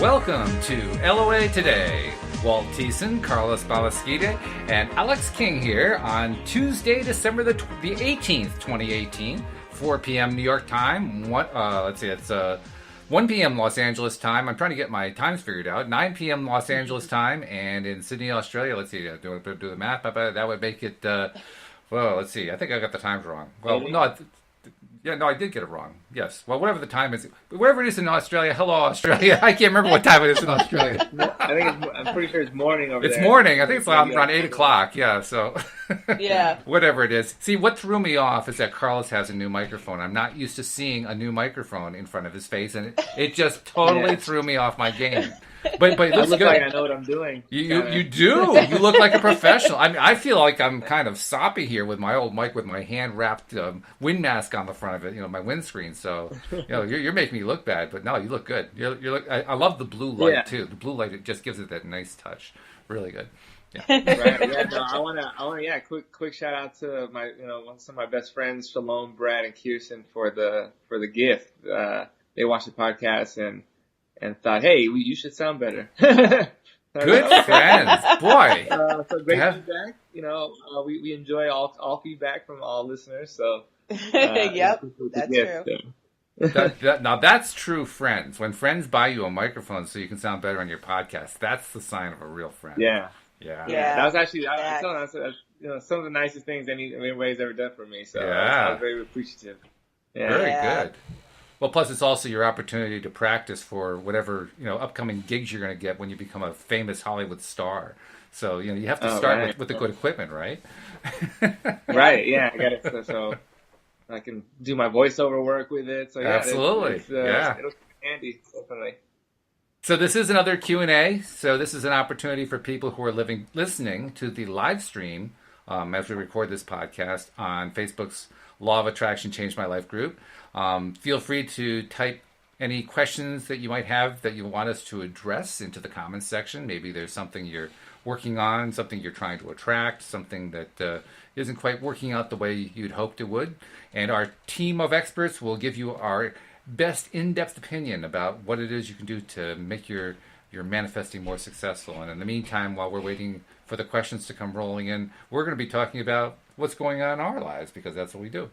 Welcome to LOA Today. Walt Thiessen, Carlos Balasquita, and Alex King here on Tuesday, December the 18th, 2018, 4 p.m. New York time. It's 1 p.m. Los Angeles time. I'm trying to get my times figured out. 9 p.m. Los Angeles time, and in Sydney, Australia, let's see, do the math. That would make it, let's see. I think I got the times wrong. Well, no, I did get it wrong. Yes. Well, whatever the time is, wherever it is in Australia, hello, Australia. I can't remember what time it is in Australia. I'm pretty sure it's morning over there. It's morning. I think it's around 8 o'clock. Yeah, so. Yeah. Whatever it is. See, what threw me off is that Carlos has a new microphone. I'm not used to seeing a new microphone in front of his face, and it just totally threw me off my game. But it I looks look good. like I know what I'm doing. You do. You look like a professional. I mean, I feel like I'm kind of soppy here with my old mic with my hand wrapped wind mask on the front of it. My windscreen. So you're making me look bad, but no, you look good. I love the blue light too. The blue light, it just gives it that nice touch. Really good. Yeah. Right. Yeah. No. I wanna. Yeah. Quick shout out to my some of my best friends, Shalom, Brad, and Kirsten for the gift. They watched the podcast and thought, hey, you should sound better. Good friends, boy. So great feedback. We enjoy all feedback from all listeners. So yep, that's true. Now that's true friends. When friends buy you a microphone so you can sound better on your podcast, that's the sign of a real friend. Yeah. Yeah. That was actually I was telling them, some of the nicest things anybody's ever done for me. So I was very appreciative. Yeah. Very good. Well, plus it's also your opportunity to practice for whatever upcoming gigs you're going to get when you become a famous Hollywood star. So you have to start with the good equipment, right? Right. Yeah, I got it. So I can do my voiceover work with it. So absolutely. It'll be handy, definitely. So this is another Q&A. So this is an opportunity for people who are listening to the live stream as we record this podcast on Facebook's Law of Attraction Changed My Life group. Feel free to type any questions that you might have that you want us to address into the comments section. Maybe there's something you're working on, something you're trying to attract, something that isn't quite working out the way you'd hoped it would. And our team of experts will give you our best in-depth opinion about what it is you can do to make your manifesting more successful. And in the meantime, while we're waiting for the questions to come rolling in, we're going to be talking about what's going on in our lives, because that's what we do.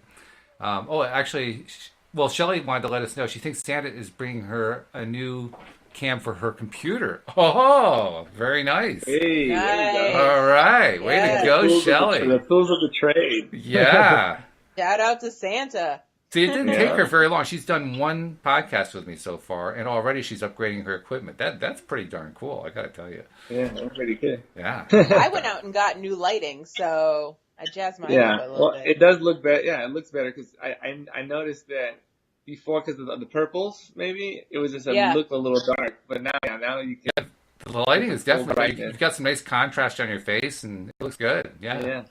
Shelley wanted to let us know she thinks Santa is bringing her a new cam for her computer. Oh, very nice. Hey, nice. All right. Way to go, Shelley. The tools of the trade. Yeah. Shout out to Santa. See, it didn't take her very long. She's done one podcast with me so far, and already she's upgrading her equipment. That's pretty darn cool, I got to tell you. Yeah, that's pretty good. Yeah. I went out and got new lighting, so I jazzed mine up a little bit. It does look better. Yeah, it looks better because I noticed that before, because of the purples, maybe it was just looked a little dark. But now you can. The lighting is definitely. You've got some nice contrast on your face, and it looks good. Yeah.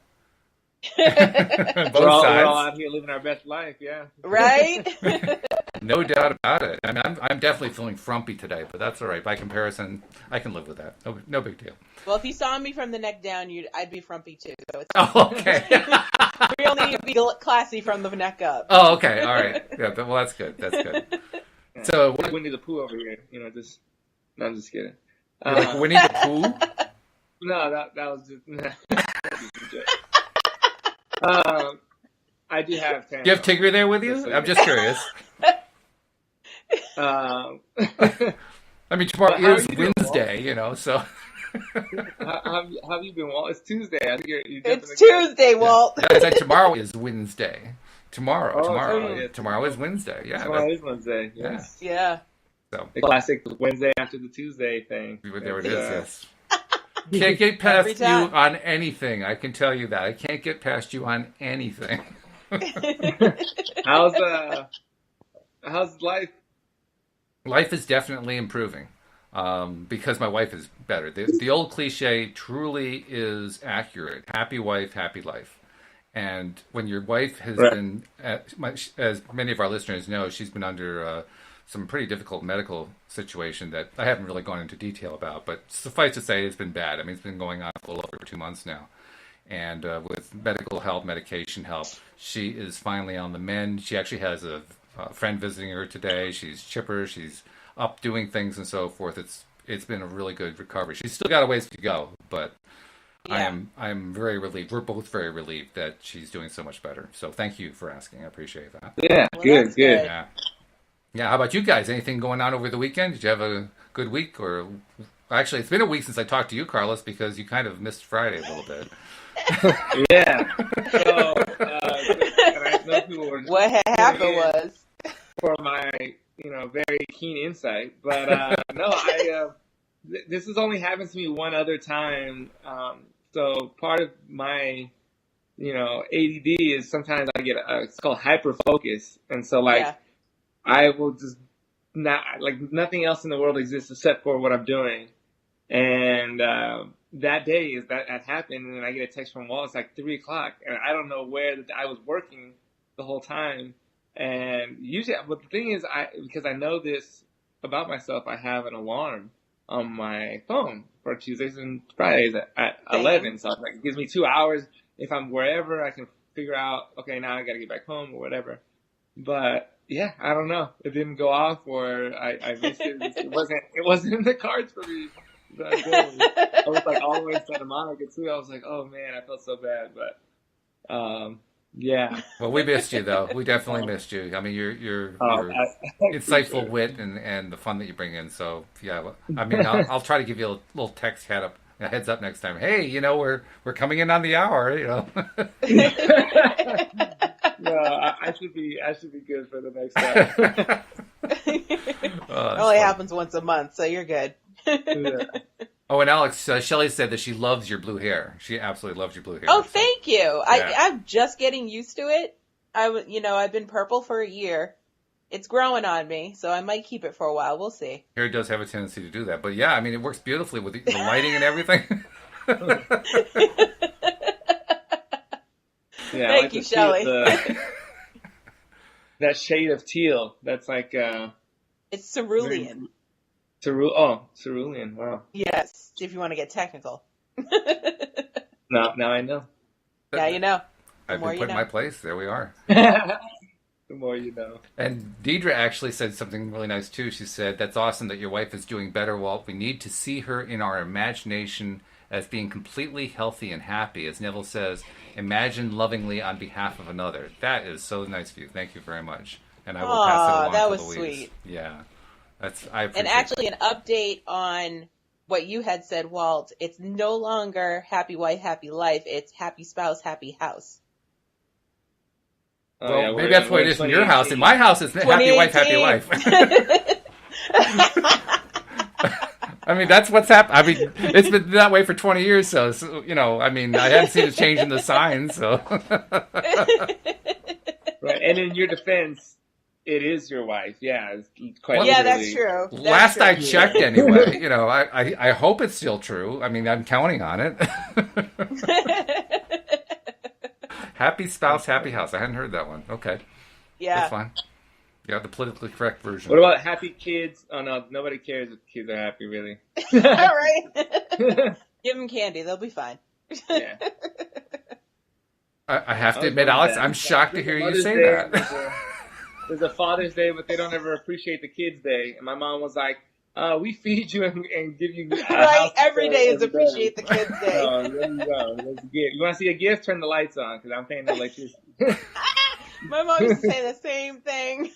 We're all out here living our best life. Yeah. Right. No doubt about it. I mean, I'm definitely feeling frumpy today, but that's all right. By comparison, I can live with that. No big deal. Well, if you saw me from the neck down, I'd be frumpy too. So it's okay. We only need to be classy from the neck up. Oh, okay. All right. Yeah. Well, that's good. That's good. Yeah. So Winnie the Pooh over here. No, I'm just kidding. Like Winnie the Pooh? No, that was just. I do have. Do you have Tigger there with you? I'm just curious. I mean, tomorrow is Wednesday, so. How have you been, Walt? It's Tuesday. I think you're it's Tuesday, Walt. I said tomorrow is Wednesday. Tomorrow is Wednesday. Yeah. Tomorrow is Wednesday. Yes. Yeah. So the classic Wednesday after the Tuesday thing. There it is. Yes. Can't get past you on anything. I can tell you that. I can't get past you on anything. How's life? Life is definitely improving because my wife is better. The old cliche truly is accurate. Happy wife, happy life. And when your wife has been, as many of our listeners know, she's been under some pretty difficult medical situation that I haven't really gone into detail about, but suffice to say it's been bad. I mean, it's been going on for a little over 2 months now. And with medical help, medication help, she is finally on the mend. She actually has a friend visiting her today. She's chipper. She's up doing things and so forth. It's been a really good recovery. She's still got a ways to go, but Yeah. I'm very relieved. We're both very relieved that she's doing so much better. So thank you for asking. I appreciate that. Yeah, Well, good, that's good. good. Yeah. Yeah. How about you guys? Anything going on over the weekend? Did you have a good week? Or actually, it's been a week since I talked to you, Carlos, because you kind of missed Friday a little bit. Yeah. So, and I know people were What had happened was, for my, very keen insight, but no, this has only happened to me one other time. So part of my, ADD is sometimes I get it's called hyper focus, and so like yeah, I will just not like nothing else in the world exists except for what I'm doing. And that day is that happened, and then I get a text from Walt. It's like 3:00, and I don't know where I was working the whole time. And usually, but the thing is, because I know this about myself, I have an alarm on my phone for Tuesdays and Fridays at 11. So like, it gives me 2 hours. If I'm wherever, I can figure out, okay, now I got to get back home or whatever. But yeah, I don't know. It didn't go off, or I missed it. It wasn't in the cards for me that day. I was like all the way in Santa Monica too. I was like, oh man, I felt so bad. But yeah. Well, we missed you though. We definitely missed you. I mean, your insightful wit and the fun that you bring in. So yeah, I mean, I'll try to give you a little text heads up next time. Hey, we're coming in on the hour. No, I should be good for the next time. it only happens once a month, so you're good. Yeah. Oh, and Alex, Shelley said that she loves your blue hair. She absolutely loves your blue hair. Oh, thank you. Yeah. I'm just getting used to it. I've been purple for a year. It's growing on me, so I might keep it for a while. We'll see. Hair does have a tendency to do that, but yeah, I mean, it works beautifully with the lighting and everything. Yeah, thank you, Shelley. That shade of teal. That's like it's cerulean. Cerulean. Wow. Yes, if you want to get technical. Now I know. Now you know. I've been put in my place. There we are. The more you know. And Deidre actually said something really nice too. She said, "That's awesome that your wife is doing better, Walt. We need to see her in our imagination as being completely healthy and happy. As Neville says, imagine lovingly on behalf of another." That is so nice of you. Thank you very much. And I will pass it along that to was Louise. sweet. Yeah. I appreciate and actually, an update on what you had said, Walt. It's no longer happy wife, happy life. It's happy spouse, happy house. Oh, well, yeah, maybe that's what it is in your house. In my house, it's happy wife, happy life. I mean, that's what's happened. I mean, it's been that way for 20 years. So I mean, I haven't seen a change in the signs. So, right. And in your defense, it is your wife. Yeah, it's quite. Yeah, literally. that's true. Last I checked, anyway. I hope it's still true. I mean, I'm counting on it. Happy spouse, happy house. I hadn't heard that one. Okay. Yeah. That's fine. Yeah, the politically correct version. What about happy kids? Oh no, nobody cares if kids are happy, really. All right. Give them candy; they'll be fine. Yeah. I have to admit, Alex, I'm shocked to hear you say that. There's a Father's Day, but they don't ever appreciate the Kids' Day. And my mom was like, "We feed you and give you right. Every day is appreciate the Kids' Day." Oh, there you go. That's a gift. You want to see a gift? Turn the lights on because I'm paying the electricity. My mom used to say the same thing.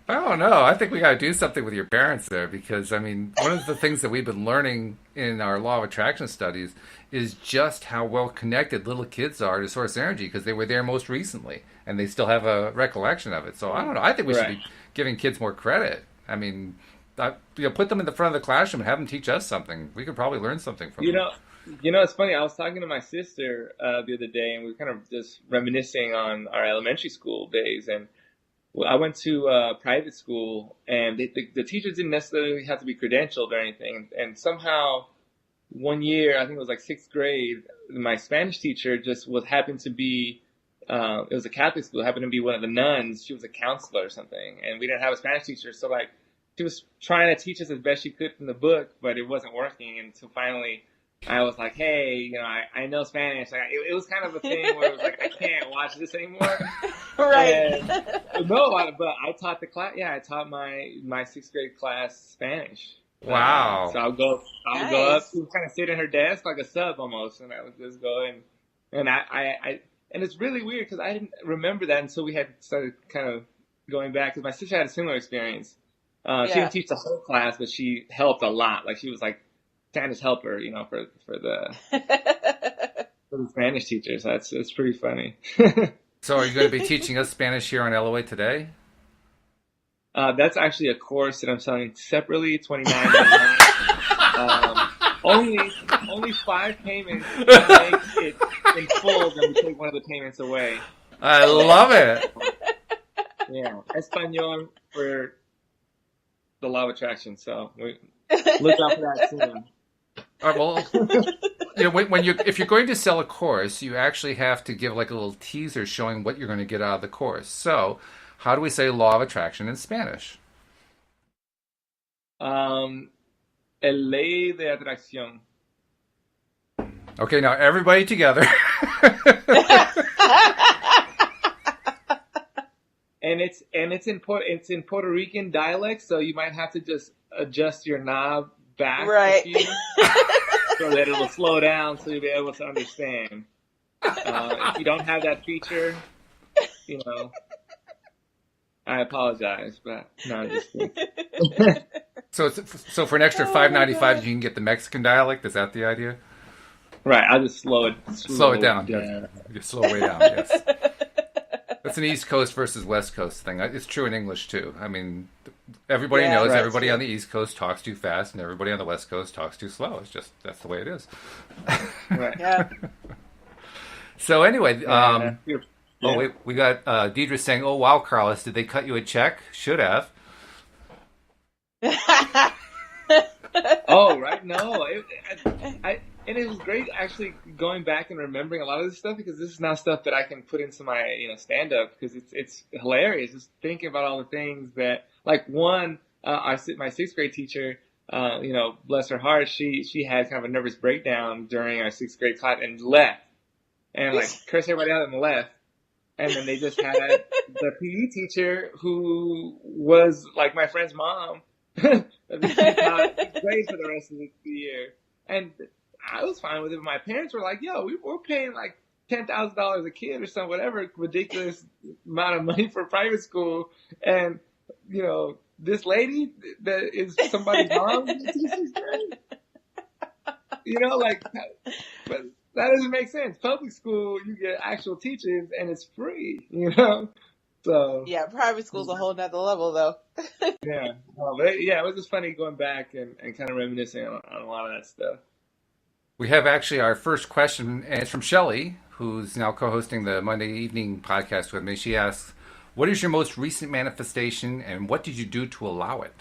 I don't know. I think we got to do something with your parents there because, I mean, one of the things that we've been learning in our law of attraction studies is just how well connected little kids are to source energy because they were there most recently and they still have a recollection of it. So I don't know. I think we should be giving kids more credit. I mean, put them in the front of the classroom and have them teach us something. We could probably learn something from them. It's funny. I was talking to my sister the other day, and we were kind of just reminiscing on our elementary school days. And I went to private school, and the teachers didn't necessarily have to be credentialed or anything. And somehow, one year, I think it was like 6th grade, my Spanish teacher just happened to be. It was a Catholic school. Happened to be one of the nuns. She was a counselor or something, and we didn't have a Spanish teacher. So like, she was trying to teach us as best she could from the book, but it wasn't working. And so finally, I was like, hey, I know Spanish. Like, it was kind of a thing where it was like, I can't watch this anymore. Right. And no, but I taught the class. Yeah, I taught my sixth grade class Spanish. Wow. So I'll go up, Nice. kind of sit at her desk like a sub almost, and I would just go in, and and it's really weird because I didn't remember that until we had started kind of going back because my sister had a similar experience. She Yeah. didn't teach the whole class, but she helped a lot. Like she was like Santa's helper, for the Spanish teachers. It's pretty funny. So are you going to be teaching us Spanish here on LOA today? That's actually a course that I'm selling separately, $29.99. Only 5 payments to make it in full. Then we take one of the payments away. I love it. Yeah, Espanol for the law of attraction. So look out for that soon. All right, well, if you're going to sell a course, you actually have to give like a little teaser showing what you're going to get out of the course. So, how do we say law of attraction in Spanish? El ley de atracción. Okay, now everybody together. And it's in Puerto Rican dialect, so you might have to just adjust your knob back Right. a few so that it'll slow down so you'll be able to understand. If you don't have that feature, I apologize, but no, I'm just kidding. So for an extra $5.95, you can get the Mexican dialect. Is that the idea? Right, I'll just slow it down. Yeah. You slow way down. Yes. That's an East Coast versus West Coast thing. It's true in English too. I mean, everybody Yeah, knows right, everybody yeah. on the East Coast talks too fast, and everybody on the West Coast talks too slow. It's just that's the way it is. Right. Yeah. So anyway, Yeah. oh wait, we got Deidre saying, "Oh wow, Carlos, did they cut you a check? Should have." Oh, right. No, and it was great actually going back and remembering a lot of this stuff because this is now stuff that I can put into my stand up because it's hilarious just thinking about all the things that like one my sixth grade teacher bless her heart she had kind of a nervous breakdown during our sixth grade class and left and like cursed everybody out and left. And then they just had the PE teacher who was like my friend's mom. She taught grade for the rest of the year. And I was fine with it. My parents were like, yo, we're paying like $10,000 a kid or some whatever ridiculous amount of money for private school. And, this lady that is somebody's mom, she's great. But that doesn't make sense. Public school, you get actual teachers and it's free, So Yeah, private school's a whole nother level though. yeah, but it was just funny going back and kind of reminiscing on a lot of that stuff. We have actually our first question, and it's from Shelley, who's now co-hosting the Monday evening podcast with me. She asks, "What is your most recent manifestation, and what did you do to allow it?"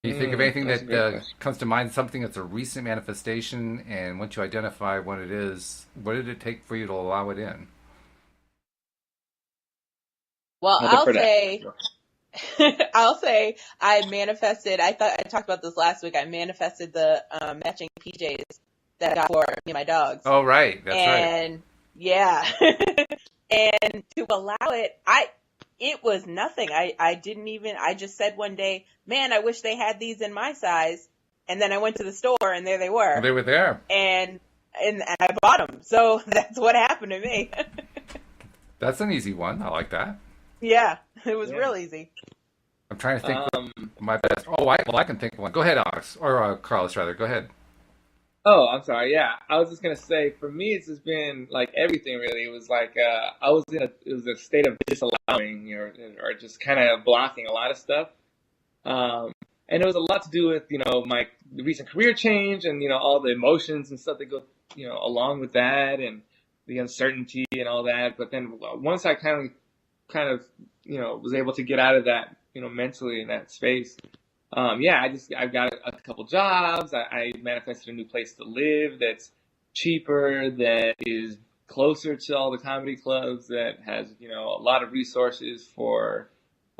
Do you think of anything that's a great that question. comes to mind, something that's a recent manifestation, and once you identify what it is, what did it take for you to allow it in? Well, I'll defer I'll say I manifested. I talked about this last week. I manifested the matching PJs that I got for me and my dogs. Oh, right. That's right. And yeah, and to allow it, it was nothing. I didn't even. I just said one day, man, I wish they had these in my size. And then I went to the store, and there they were. They were there. And I bought them. So that's what happened to me. That's an easy one. I like that. Yeah, it was real easy. I'm trying to think of my best. Oh, I can think of one. Go ahead, Alex. Or Carlos, rather. Go ahead. Oh, I'm sorry. Yeah, I was just gonna say, for me, it's just been like everything. Really, it was like I was it was a state of disallowing or just kind of blocking a lot of stuff. And it was a lot to do with my recent career change and all the emotions and stuff that go along with that and the uncertainty and all that. But then once I kind of was able to get out of that mentally in that space. I've got a couple jobs. I manifested a new place to live that's cheaper, that is closer to all the comedy clubs, that has, a lot of resources for,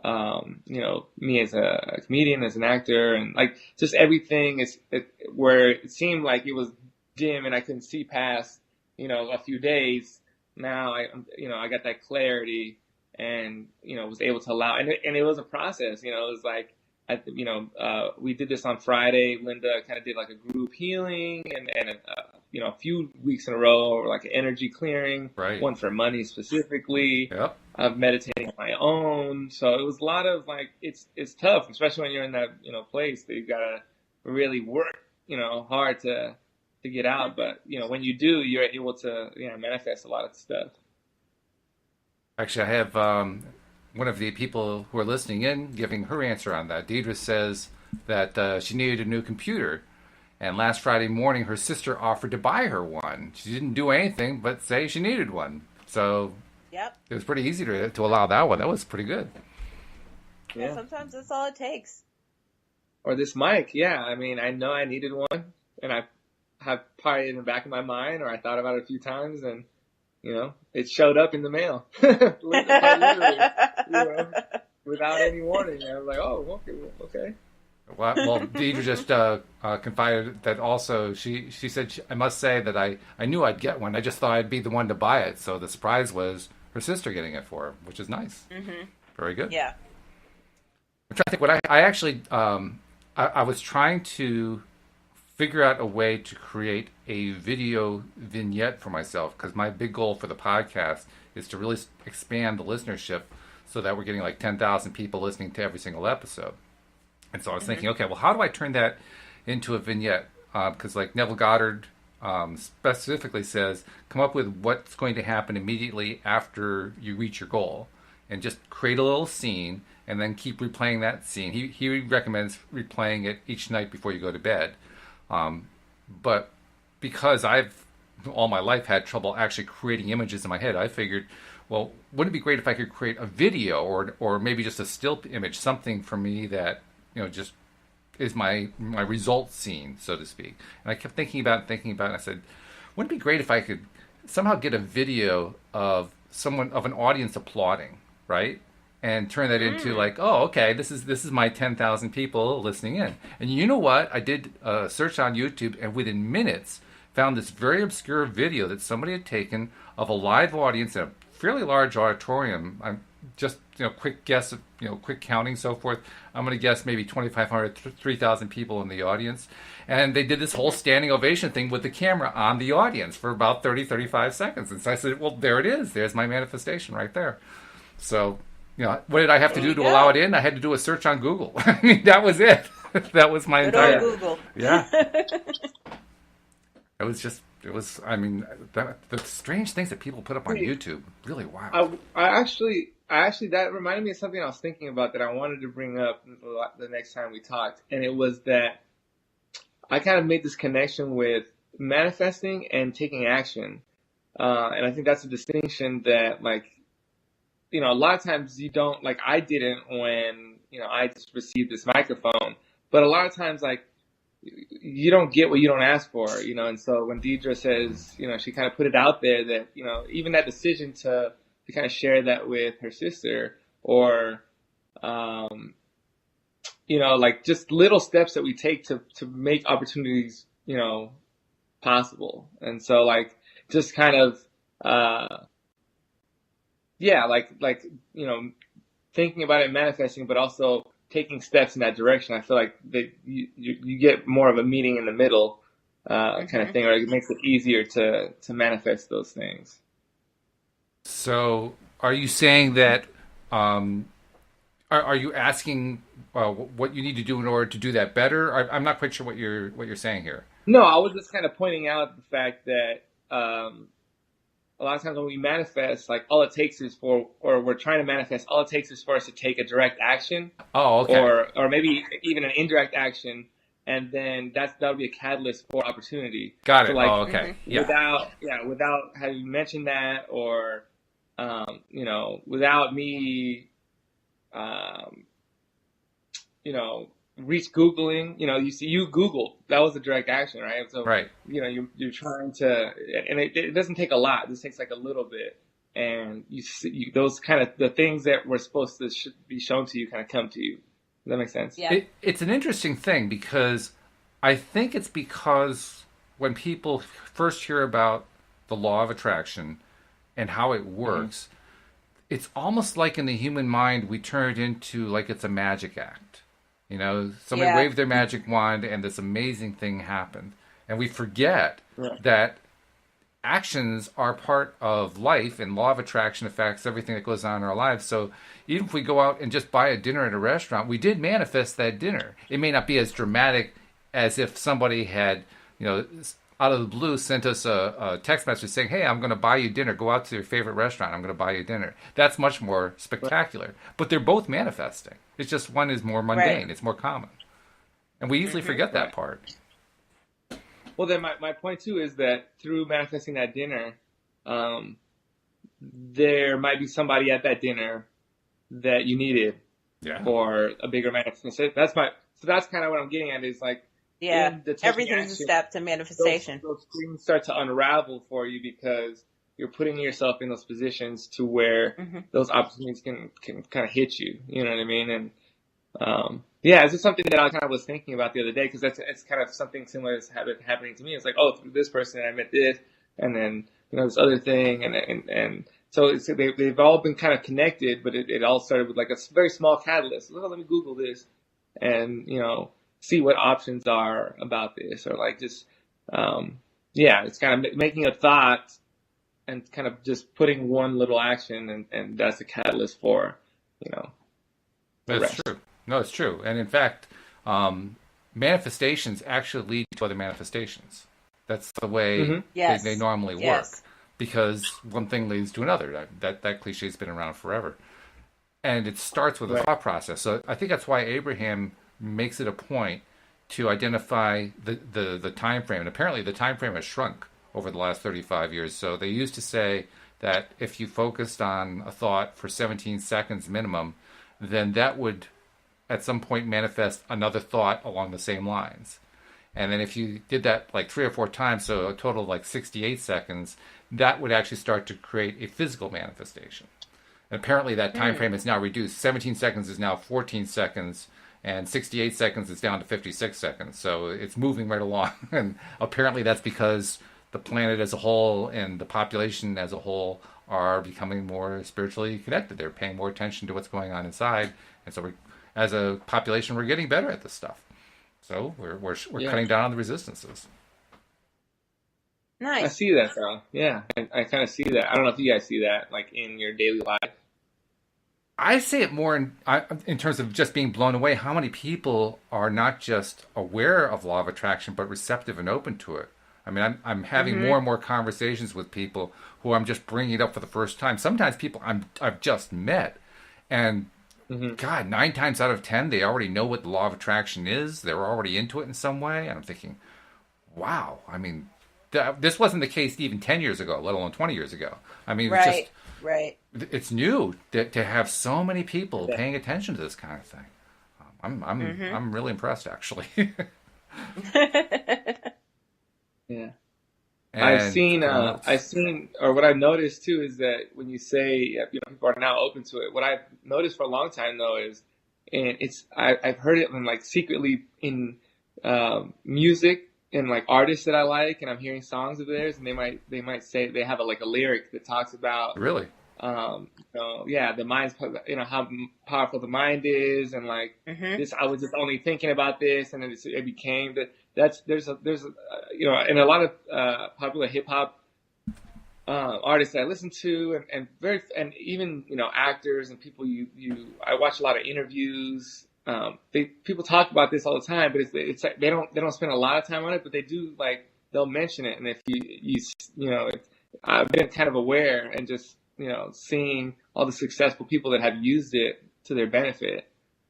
me as a comedian, as an actor, and like just everything where it seemed like it was dim and I couldn't see past, a few days. Now I got that clarity and, was able to allow, and it was a process, it was like, we did this on Friday. Linda kind of did like a group healing and a few weeks in a row, or like an energy clearing, Right. one for money specifically. Yep. Of meditating on my own. So it was a lot of like, it's tough, especially when you're in that, place that you gotta really work, hard to get out. But, when you do, you're able to, manifest a lot of stuff. Actually, I have one of the people who are listening in giving her answer on that. Deidre says that she needed a new computer. And last Friday morning, her sister offered to buy her one. She didn't do anything but say she needed one. So Yep. it was pretty easy to allow that one. That was pretty good. Yeah. Sometimes that's all it takes. Or this mic. Yeah. I mean, I know I needed one, and I have probably in the back of my mind, or I thought about it a few times, and, it showed up in the mail. Literally, without any warning. I was like, oh, okay. Well, Deidre just confided that also she said, I must say that I knew I'd get one. I just thought I'd be the one to buy it. So the surprise was her sister getting it for her, which is nice. Mm-hmm. Very good. Yeah. I'm trying to think what I actually, I was trying to figure out a way to create a video vignette for myself, because my big goal for the podcast is to really expand the listenership so that we're getting like 10,000 people listening to every single episode. And so I was thinking, okay, well, how do I turn that into a vignette? Because like Neville Goddard specifically says, come up with what's going to happen immediately after you reach your goal, and just create a little scene and then keep replaying that scene. He recommends replaying it each night before you go to bed. But because I've all my life had trouble actually creating images in my head, I figured, well, wouldn't it be great if I could create a video or maybe just a still image, something for me that, just is my result scene, so to speak. And I kept thinking about it, and I said, wouldn't it be great if I could somehow get a video of an audience applauding, right? And turn that into like, oh, okay, this is my 10,000 people listening in. And you know what? I did a search on YouTube, and within minutes found this very obscure video that somebody had taken of a live audience in a fairly large auditorium. I'm just, quick guess, quick counting, so forth. I'm going to guess maybe 2,500, 3,000 people in the audience. And they did this whole standing ovation thing with the camera on the audience for about 30, 35 seconds. And so I said, well, there it is. There's my manifestation right there. So, what did I have to do to allow it in? I had to do a search on Google. I mean, that was it. That was my entire Google. Yeah. I mean, the strange things that people put up on YouTube, really wild. I actually, that reminded me of something I was thinking about that I wanted to bring up the next time we talked. And it was that I kind of made this connection with manifesting and taking action. And I think that's a distinction that, like, a lot of times you don't, like I didn't when, I just received this microphone. But a lot of times, like, you don't get what you don't ask for, and so when Deidre says, she kind of put it out there that, even that decision to kind of share that with her sister, or, like just little steps that we take to make opportunities, possible. And so, like, just kind of, thinking about it, manifesting, but also taking steps in that direction. I feel like that you get more of a meeting in the middle kind of thing, or it makes it easier to manifest those things. So, are you saying that? Are you asking what you need to do in order to do that better? I'm not quite sure what you're saying here. No, I was just kind of pointing out the fact that a lot of times when we manifest, like, all it takes is or we're trying to manifest, all it takes is for us to take a direct action. Oh, okay. Or maybe even an indirect action, and then that would be a catalyst for opportunity. Got it. So, like, okay. Yeah. Without having mentioned that, or without me, reach Googling, you Googled, that was a direct action, right? So, right. You're trying to, and it doesn't take a lot. This takes like a little bit. And you see those kind of, the things that were supposed to be shown to you kind of come to you. Does that make sense? Yeah. It's an interesting thing because I think it's because when people first hear about the law of attraction and how it works, it's almost like in the human mind we turn it into like it's a magic act. You know, somebody Yeah. waved their magic wand and this amazing thing happened. And we forget that actions are part of life, and law of attraction affects everything that goes on in our lives. So even if we go out and just buy a dinner at a restaurant, we did manifest that dinner. It may not be as dramatic as if somebody had, you know, out of the blue sent us a text message saying, hey, I'm going to buy you dinner. Go out to your favorite restaurant. I'm going to buy you dinner. That's much more spectacular. But they're both manifesting. It's just one is more mundane. Right. It's more common. And we usually forget that Right. part. Well, then my point too is that through manifesting that dinner, there might be somebody at that dinner that you needed Yeah. for a bigger manifestation. So that's kind of what I'm getting at is like, Yeah. in the taking Everything's a action, step to manifestation. those things start to unravel for you because you're putting yourself in those positions to where those opportunities can kind of hit you. You know what I mean? And yeah, it's just something that I kind of was thinking about the other day because it's kind of something similar that's happening to me. It's like, oh, through this person I met this, and then this other thing, and so they've all been kind of connected, but it all started with like a very small catalyst. Oh, let me Google this, and see what options are about this, or like just yeah, it's kind of making a thought and kind of just putting one little action, and that's the catalyst for the That's rest. true. No, it's true. And in fact, manifestations actually lead to other manifestations. That's the way Yes. they normally work. Yes. Because one thing leads to another. That cliche's been around forever. And it starts with a Right. thought process. So I think that's why Abraham makes it a point to identify the time frame. And apparently the time frame has shrunk over the last 35 years. So they used to say that if you focused on a thought for 17 seconds minimum, then that would at some point manifest another thought along the same lines. And then if you did that like 3 or 4 times, so a total of like 68 seconds, that would actually start to create a physical manifestation. And apparently that time frame is now reduced. 17 seconds is now 14 seconds, and 68 seconds is down to 56 seconds. So it's moving right along. And apparently that's because the planet as a whole and the population as a whole are becoming more spiritually connected. They're paying more attention to what's going on inside. And so as a population, we're getting better at this stuff. So we're Yeah. cutting down on the resistances. I Nice. see that though. Yeah, I kind of see that. I don't know if you guys see that like in your daily life. I say it more in terms of just being blown away. How many people are not just aware of law of attraction, but receptive and open to it? I mean, I'm having more and more conversations with people who I'm just bringing it up for the first time. Sometimes people I've just met, and God, 9 times out of 10, they already know what the law of attraction is. They're already into it in some way. And I'm thinking, wow. I mean, this wasn't the case even 10 years ago, let alone 20 years ago. I mean, it's Right. just Right. it's new to have so many people paying attention to this kind of thing. I'm really impressed, actually. Yeah. And I've seen, or what I've noticed too is that when you say, people are now open to it. What I've noticed for a long time though is, and I've heard it in like secretly in music and like artists that I like, and I'm hearing songs of theirs, and they might say they have a lyric that talks about, really, the mind's, how powerful the mind is, and like this. I was just only thinking about this, and then it became that. There's a and a lot of popular hip hop artists that I listen to, and even actors and people I watch a lot of interviews. People talk about this all the time, but it's like they don't spend a lot of time on it, but they do, like, they'll mention it. And if I've been kind of aware and just seeing all the successful people that have used it to their benefit.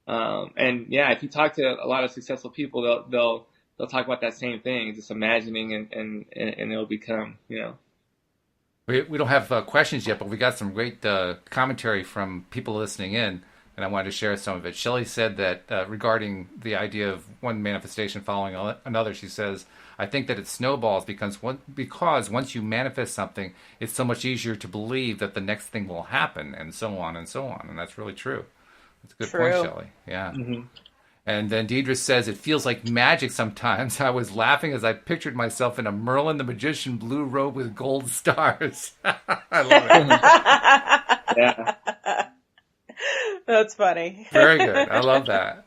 And yeah, if you talk to a lot of successful people, they'll talk about that same thing, just imagining, and it'll become, we don't have questions yet, but we got some great commentary from people listening in, and I wanted to share some of it. Shelley said that regarding the idea of one manifestation following another, she says, I think that it snowballs because once you manifest something, it's so much easier to believe that the next thing will happen, and so on and so on. And that's really true. That's a good point, True. Shelley. Yeah. And then Deidre says, it feels like magic sometimes. I was laughing as I pictured myself in a Merlin the Magician blue robe with gold stars. I love it. Yeah. That's funny. Very good. I love that.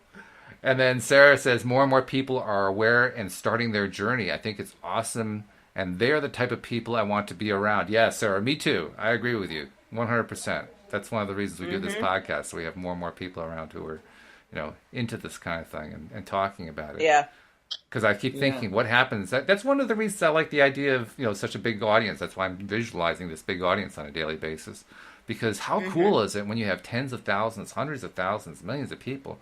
And then Sarah says, more and more people are aware and starting their journey. I think it's awesome. And they're the type of people I want to be around. Yeah, Sarah, me too. I agree with you 100%. That's one of the reasons we do this podcast. So we have more and more people around who are, into this kind of thing and talking about it. Yeah. Because I keep thinking, what happens? That's one of the reasons I like the idea of, such a big audience. That's why I'm visualizing this big audience on a daily basis. Because how cool is it when you have tens of thousands, hundreds of thousands, millions of people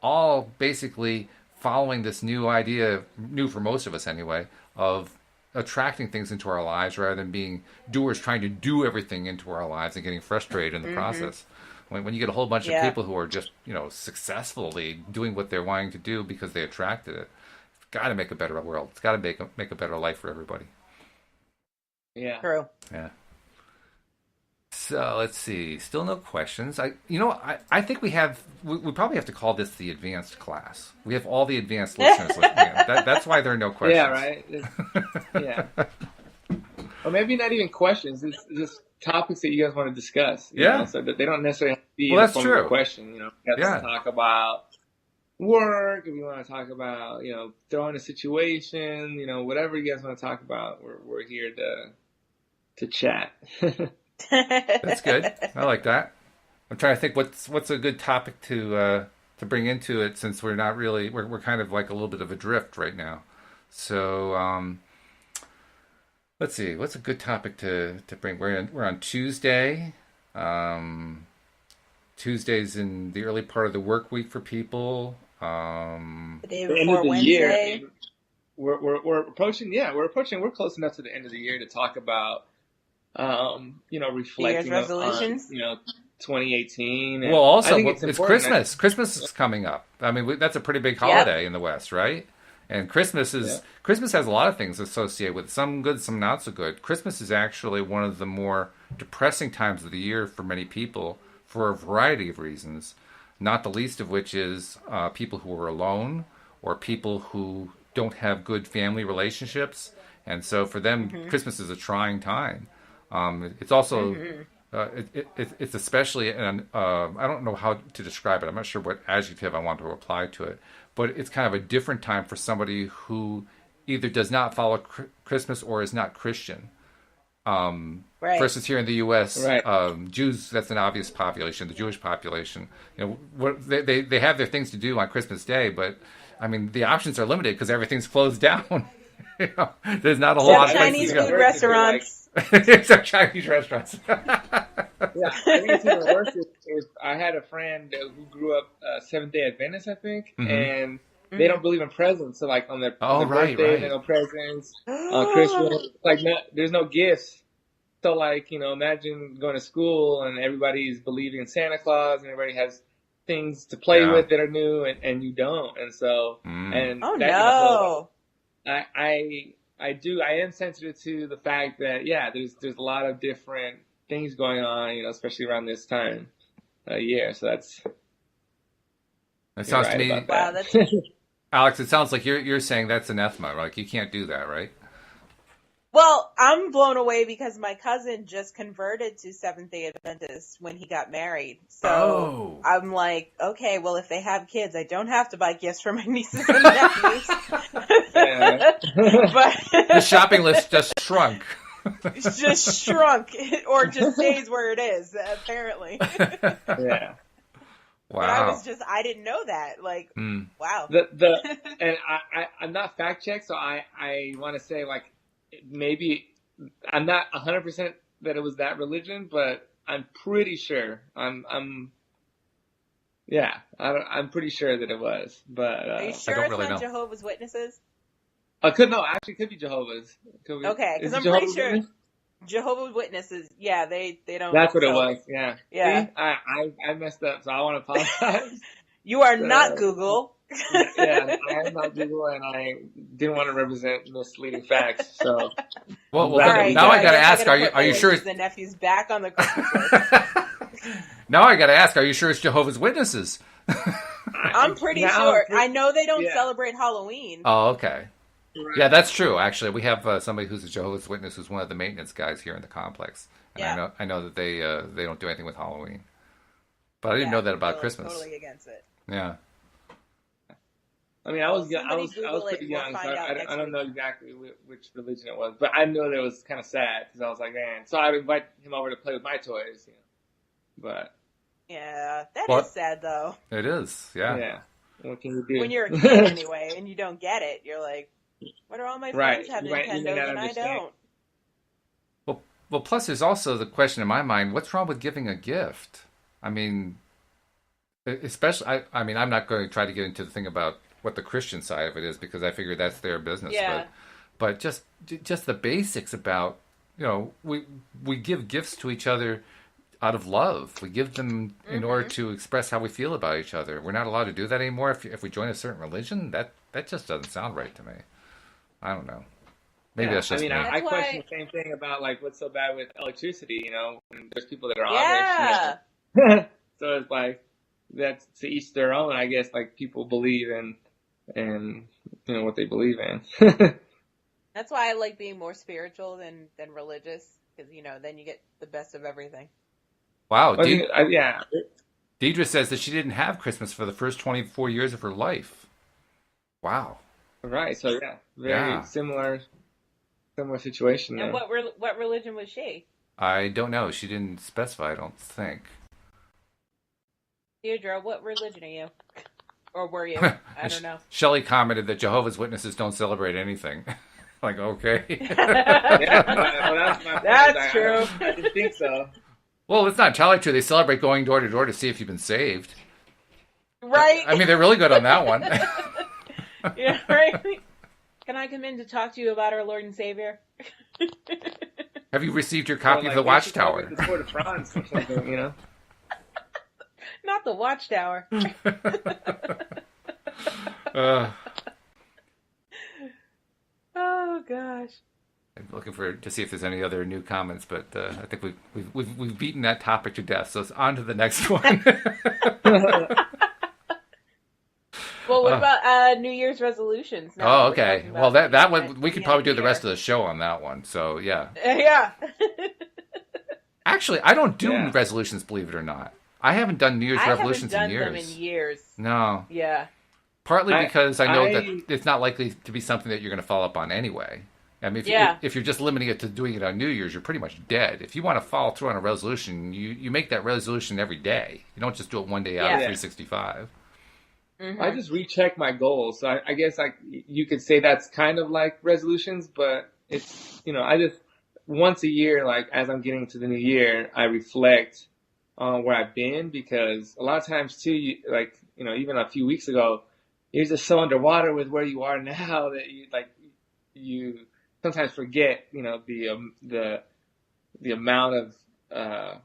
all basically following this new idea, new for most of us anyway, of attracting things into our lives rather than being doers trying to do everything into our lives and getting frustrated in the process. When you get a whole bunch of people who are just, successfully doing what they're wanting to do because they attracted it, it's got to make a better world. It's got to make a better life for everybody. Yeah. True. Yeah. So let's see. Still no questions. I think we probably have to call this the advanced class. We have all the advanced listeners listening. That's why there are no questions. Yeah, right. Yeah. Or maybe not even questions. It's just topics that you guys want to discuss. You know, so that they don't necessarily have to be that's a true. question. You have to talk about work. If you want to talk about, throwing a situation, whatever you guys want to talk about, we're here to chat. That's good. I like that. I'm trying to think what's a good topic to bring into it, since we're not really we're kind of like a little bit of adrift right now. So let's see, what's a good topic to bring? We're on Tuesday. Tuesday's in the early part of the work week for people. The day The end before of the Wednesday. year. We're approaching. Yeah, we're enough to the end of the year to talk about. Reflecting Year's resolutions? on 2018. Well, also, it's important. Christmas. Christmas is coming up. I mean, that's a pretty big holiday in the West, right? And Christmas has a lot of things associated with it, some good, some not so good. Christmas is actually one of the more depressing times of the year for many people for a variety of reasons, not the least of which is people who are alone or people who don't have good family relationships. And so for them, Christmas is a trying time. It's also, it's especially, and I don't know how to describe it. I'm not sure what adjective I want to apply to it, but it's kind of a different time for somebody who either does not follow Christmas or is not Christian. Right. Versus here in the U.S., Jews, that's an obvious population, the Jewish population. They have their things to do on Christmas Day, but I mean, the options are limited because everything's closed down. There's not a whole lot of Chinese places to food restaurants. Except Chinese restaurants. Yeah, I think it's even worse if I had a friend who grew up Seventh-day Adventist, I think, and they don't believe in presents. So, like, on their birthday, there's no presents. On Christmas, there's no gifts. So, like, imagine going to school and everybody's believing in Santa Claus and everybody has things to play with that are new and you don't. And so, and oh, no. I am sensitive to the fact that, there's a lot of different things going on, especially around this time of year. So that sounds to me, wow, that's... Alex, it sounds like you're saying that's anathema. Like, you can't do that, right? Well, I'm blown away because my cousin just converted to Seventh-day Adventist when he got married. So I'm like, okay, well, if they have kids, I don't have to buy gifts for my nieces and nephews. But the shopping list just shrunk. It's just shrunk, or just stays where it is, apparently. Yeah. Wow. But I didn't know that. Like, wow. And I'm not fact checked, so I want to say, like, maybe I'm not 100% that it was that religion, but I'm pretty sure. I'm pretty sure that it was. But are you sure it's not Jehovah's Witnesses? Actually, could be Jehovah's. Okay, because I'm pretty sure Jehovah's Witnesses. Yeah, they don't. That's what it was. Yeah. Yeah. See, I messed up, so I want to apologize. You are not Google. Yeah, I am not Google, and I didn't want to represent misleading facts. So, well right, now I got to ask: Are you sure? The nephew's back on the Christmas list. Now I got to ask: Are you sure it's Jehovah's Witnesses? I'm pretty sure. I know they don't celebrate Halloween. Oh, okay. Right. Yeah, that's true. Actually, we have somebody who's a Jehovah's Witness who's one of the maintenance guys here in the complex, and I know that they don't do anything with Halloween. But I didn't know that about Christmas. Totally against it. Yeah. I mean, I was pretty young, so I don't know exactly which religion it was, but I know that it was kind of sad because I was like, man. So I'd invite him over to play with my toys, But yeah, that is sad though. It is, yeah. Yeah. What can you do? When you're a kid anyway, and you don't get it, you're like, what are all my friends have Nintendos and I don't? Well, plus there's also the question in my mind: what's wrong with giving a gift? I mean, especially, I mean, I'm not going to try to get into the thing about what the Christian side of it is because I figure that's their business. Yeah. But just the basics about, we give gifts to each other out of love. We give them in order to express how we feel about each other. We're not allowed to do that anymore if we join a certain religion. That just doesn't sound right to me. I don't know. Maybe that's just me. I question the same thing about like what's so bad with electricity. When there's people that are Amish. So it's like that's to each their own. I guess like people believe in what they believe in. That's why I like being more spiritual than religious because then you get the best of everything. Wow. Yeah. Deidre says that she didn't have Christmas for the first 24 years of her life. Wow. Right. So yeah, very similar situation. And what religion was she? I don't know. She didn't specify. I don't think. Deirdre, what religion are you? Or were you? I don't know. Shelley commented that Jehovah's Witnesses don't celebrate anything. Like, okay. That's true. I didn't think so. Well, it's not entirely true. They celebrate going door to door to see if you've been saved. Right. I mean, they're really good on that one. Yeah, right. Can I come in to talk to you about our Lord and Savior? Have you received your copy of the Watchtower? The Tour de France or something, Not the Watchtower. Oh gosh. I'm looking to see if there's any other new comments, but I think we've beaten that topic to death. So it's on to the next one. Well, what about New Year's resolutions? Oh, okay. Well, that one we could probably do the rest of the show on that one. So yeah. Yeah. Actually, I don't do resolutions, believe it or not. I haven't done New Year's resolutions in years. I haven't done them in years. No. Yeah. Partly because I know that it's not likely to be something that you're going to follow up on anyway. I mean, if you're just limiting it to doing it on New Year's, you're pretty much dead. If you want to follow through on a resolution, you make that resolution every day. You don't just do it one day out of 365. Mm-hmm. I just recheck my goals. So I guess you could say that's kind of like resolutions, but it's, I just once a year, like as I'm getting to the new year, I reflect on where I've been because a lot of times too, even a few weeks ago, you're just so underwater with where you are now that you sometimes forget, the amount of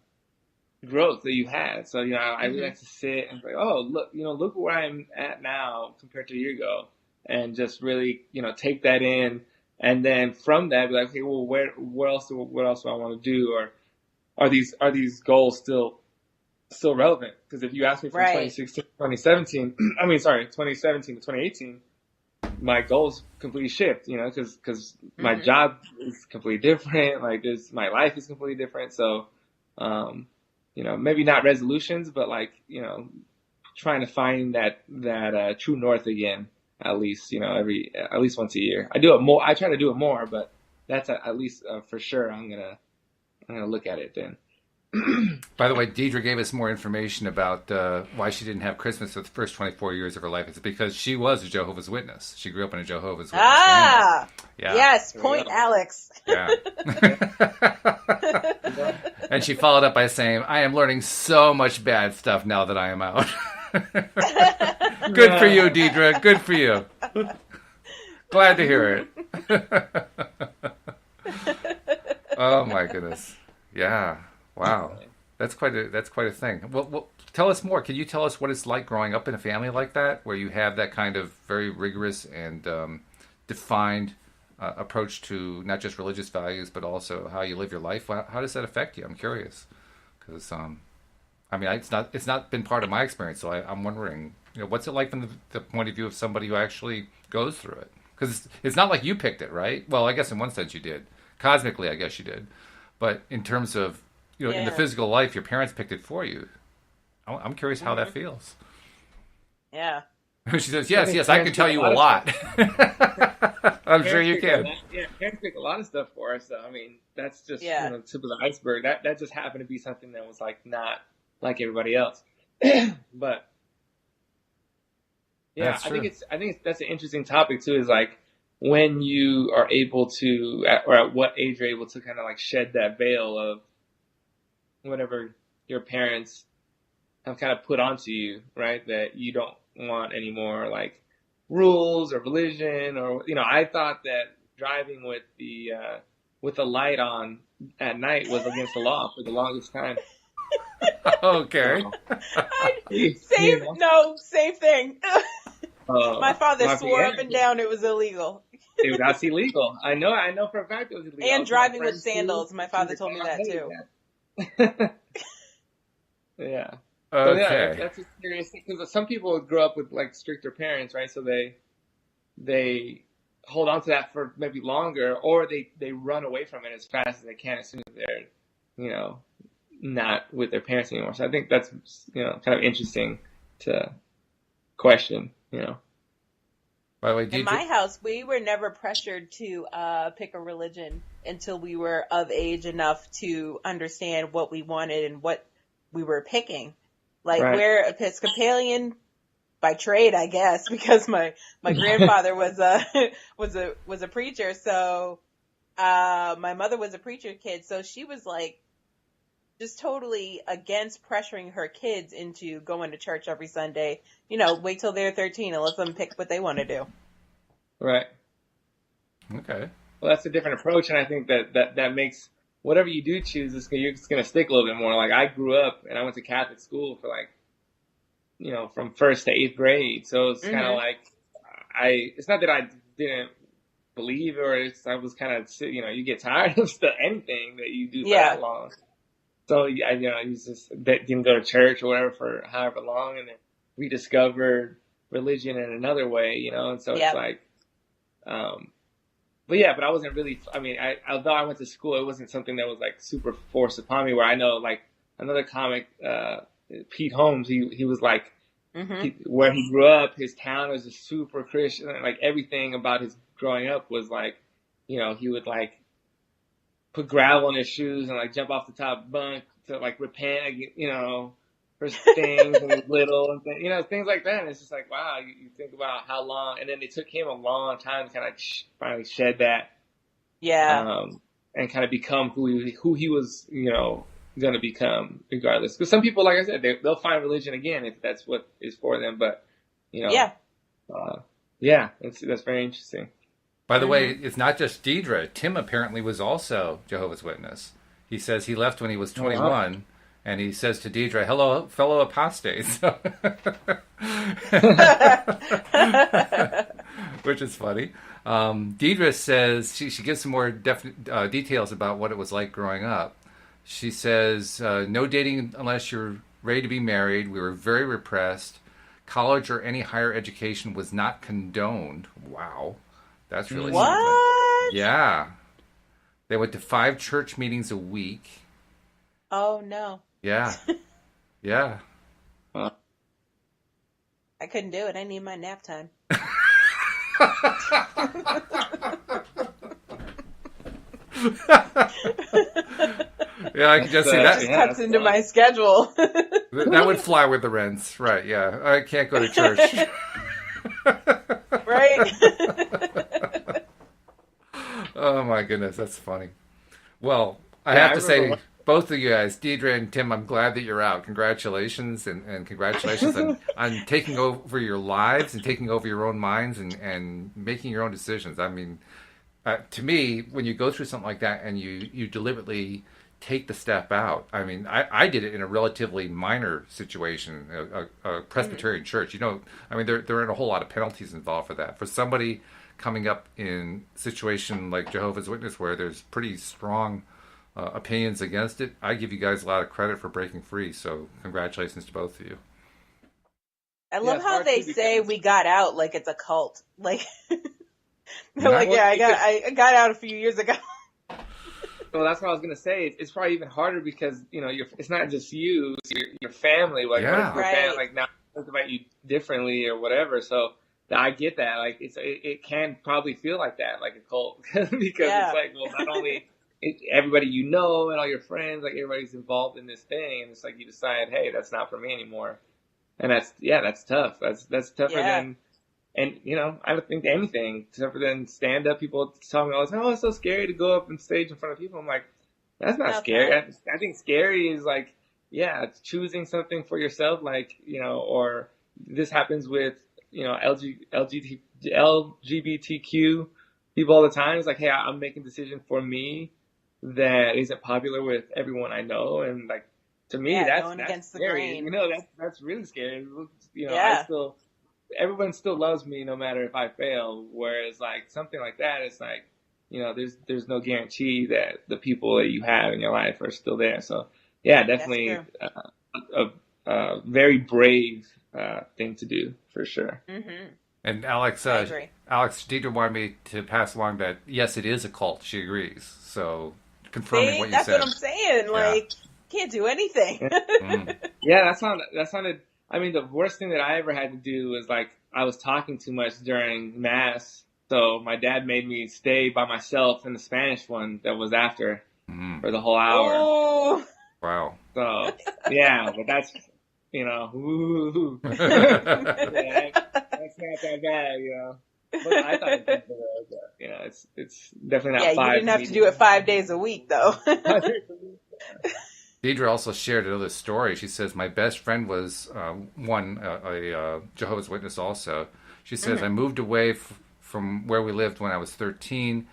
growth that you had. So, I really like to sit and be like, oh, look where I'm at now compared to a year ago, and just really, take that in, and then from that be like, okay, well, what else do I want to do, or are these goals still relevant? Because if you ask me from 2016 to 2017, 2017 to 2018, my goals completely shift, because my job is completely different. Like my life is completely different. So, maybe not resolutions, but trying to find that true north again, at least, at least once a year. I do it more. I try to do it more, but that's at least for sure. I'm going to look at it then. By the way, Deidre gave us more information about why she didn't have Christmas for the first 24 years of her life. It's because she was a Jehovah's Witness. She grew up in a Jehovah's Witness family. Yeah. Yes, point Alex. Yeah. And she followed up by saying, I am learning so much bad stuff now that I am out. Good for you, Deidre. Good for you. Glad to hear it. Oh, my goodness. Yeah. Wow, that's quite a thing. Well, tell us more. Can you tell us what it's like growing up in a family like that, where you have that kind of very rigorous and defined approach to not just religious values, but also how you live your life? How does that affect you? I'm curious, because it's not been part of my experience. So I'm wondering what's it like from the point of view of somebody who actually goes through it? Because it's not like you picked it, right? Well, I guess in one sense you did. Cosmically, I guess you did. But in terms of, in the physical life, your parents picked it for you. I'm curious how that feels. Yeah. She says, yes, I can tell you a lot. I'm sure you can. Parents pick a lot of stuff for us. So, I mean, that's just the tip of the iceberg. That just happened to be something that was like not like everybody else. But yeah, I think that's an interesting topic too. Is like when you are able to, or at what age you're able to kind of like shed that veil of whatever your parents have kind of put onto you, right? That you don't want any more like rules or religion, or I thought that driving with the light on at night was against the law for the longest time. Okay. Same thing. My father swore up and down it was illegal. That's illegal. I know for a fact it was illegal. And driving with sandals. My father told me that too. Yeah. Okay. So yeah, that's a serious thing, because some people grow up with like stricter parents, right? So they hold on to that for maybe longer, or they run away from it as fast as they can as soon as they're, not with their parents anymore. So I think that's, kind of interesting to question, By the way, in my house, we were never pressured to pick a religion until we were of age enough to understand what we wanted and what we were picking. Like, we're Episcopalian by trade, I guess, because my grandfather was a preacher. So my mother was a preacher kid, so she was like just totally against pressuring her kids into going to church every Sunday. Wait till they're 13 and let them pick what they want to do. Right. Okay. Well, that's a different approach, and I think that makes whatever you do choose, you're just going to stick a little bit more. Like, I grew up and I went to Catholic school for like, from 1st to 8th grade. So it's kind of like, it's not that I didn't believe, or I was kind of, you get tired of anything that you do for that long. So you just didn't go to church or whatever for however long, and then rediscovered religion in another way, and so it's like, but I wasn't really, although I went to school, it wasn't something that was like super forced upon me, where I know like another comic, Pete Holmes, he was like, where he grew up, his town was a super Christian, and like everything about his growing up was like, he would like put gravel in his shoes and like jump off the top bunk to like repent, for things and little and things like that. And it's just like, wow, you think about how long, and then it took him a long time to kind of finally shed that, and kind of become who he was, going to become, regardless. Because some people, like I said, they'll find religion again if that's what is for them. But that's very interesting. By the way, it's not just Deidre. Tim apparently was also Jehovah's Witness. He says he left when he was 21, and he says to Deidre, "Hello, fellow apostates," which is funny. Deidre says she gives some more definite details about what it was like growing up. She says, "No dating unless you're ready to be married. We were very repressed. College or any higher education was not condoned." Wow. That's really what? Something. Yeah. They went to 5 church meetings a week. Oh, no. Yeah. Yeah. Huh. I couldn't do it. I need my nap time. Yeah, I can just see that. It cuts into my schedule. That would fly with the rents. Right, yeah. I can't go to church. Right? Oh my goodness, that's funny. Well, I have to say, both of you guys, Deidre and Tim, I'm glad that you're out. Congratulations, and congratulations on taking over your lives and taking over your own minds and making your own decisions. I mean, to me, when you go through something like that and you deliberately take the step out, I mean, I did it in a relatively minor situation, a Presbyterian church. I mean, there aren't a whole lot of penalties involved for that. For somebody coming up in a situation like Jehovah's Witness, where there's pretty strong opinions against it, I give you guys a lot of credit for breaking free. So congratulations to both of you. I love it's how hard they to say because- we got out like it's a cult. Like, they're Not- like, yeah, I got out a few years ago. Well, that's what I was gonna say. It's probably even harder because it's not just you, it's your family. Like, Yeah. what if your Right. family like now think about you differently or whatever? So I get that. Like, it can probably feel like that, like a cult, because Yeah. it's like, well, not only everybody you know and all your friends, like everybody's involved in this thing, and it's like you decide, hey, that's not for me anymore, and that's tough. That's tougher Yeah. than. And, I don't think anything tougher than stand up. People tell me all the time, oh, it's so scary to go up on stage in front of people. I'm like, that's not Okay. scary. I think scary is like, it's choosing something for yourself. Like, or this happens with, LGBTQ people all the time. It's like, hey, I'm making a decision for me that isn't popular with everyone I know. And like, to me, Yeah, that's going against the scary. grain. That's really scary. Yeah. Everyone still loves me no matter if I fail. Whereas like something like that, it's like, there's no guarantee that the people that you have in your life are still there. So yeah, definitely a very brave thing to do for sure. Mm-hmm. And Alex, I agree. Deidre wanted me to pass along that yes, it is a cult. She agrees. So confirming what you That's said. what I'm saying. Like, can't do anything. Mm. Yeah, that sounded. I mean, the worst thing that I ever had to do was like I was talking too much during mass, so my dad made me stay by myself in the Spanish one that was after for the whole hour. Oh. Wow. So yeah, but that's ooh. yeah. That's not that bad, But I thought it was, it's definitely not Yeah, five. you didn't have to do it 5 days a week, though. Deidre also shared another story. She says, my best friend was a Jehovah's Witness also. She says, I moved away from where we lived when I was 13.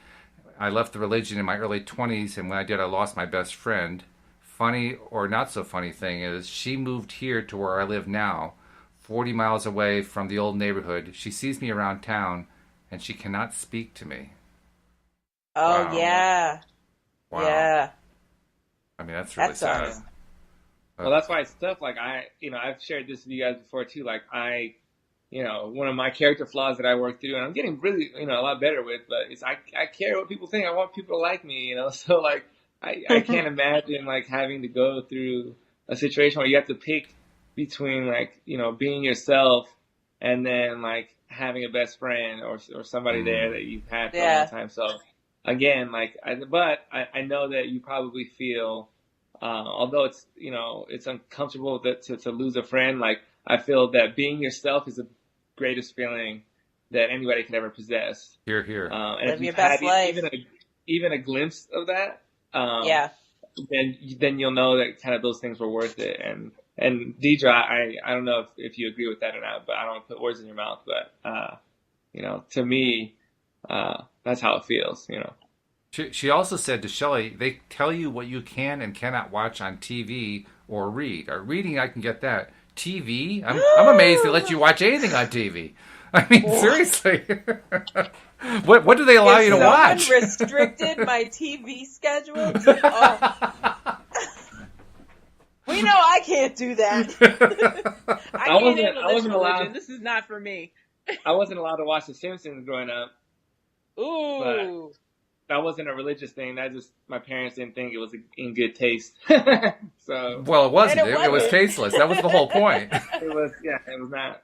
I left the religion in my early 20s, and when I did, I lost my best friend. Funny or not so funny thing is, she moved here to where I live now, 40 miles away from the old neighborhood. She sees me around town, and she cannot speak to me. Oh, Wow. yeah. Wow. Yeah. I mean, that's really That sad. sucks. Well, that's why it's tough. Like I've shared this with you guys before too. Like one of my character flaws that I work through, and I'm getting really, a lot better with, but it's I care what people think. I want people to like me, So like I can't imagine like having to go through a situation where you have to pick between like being yourself and then like having a best friend or somebody there that you've had for a long time. So again, like I know that you probably feel. Although it's it's uncomfortable to lose a friend, like I feel that being yourself is the greatest feeling that anybody can ever possess. Here. And Live if your you've best had life. even a glimpse of that, then you'll know that kind of those things were worth it. And Deidre, I don't know if you agree with that or not, but I don't want to put words in your mouth, but to me, that's how it feels. She also said to Shelley, they tell you what you can and cannot watch on TV or read. Reading, I can get that. TV? I'm amazed they let you watch anything on TV. I mean, seriously. What do they allow you to watch? Someone restricted my TV schedule. Oh. We know I can't do that. I can't handle this religion. allowed. This is not for me. I wasn't allowed to watch The Simpsons growing up. Ooh. That wasn't a religious thing. That just my parents didn't think it was in good taste. So Well, it wasn't. And it It was wasn't. tasteless. That was the whole point. it was not.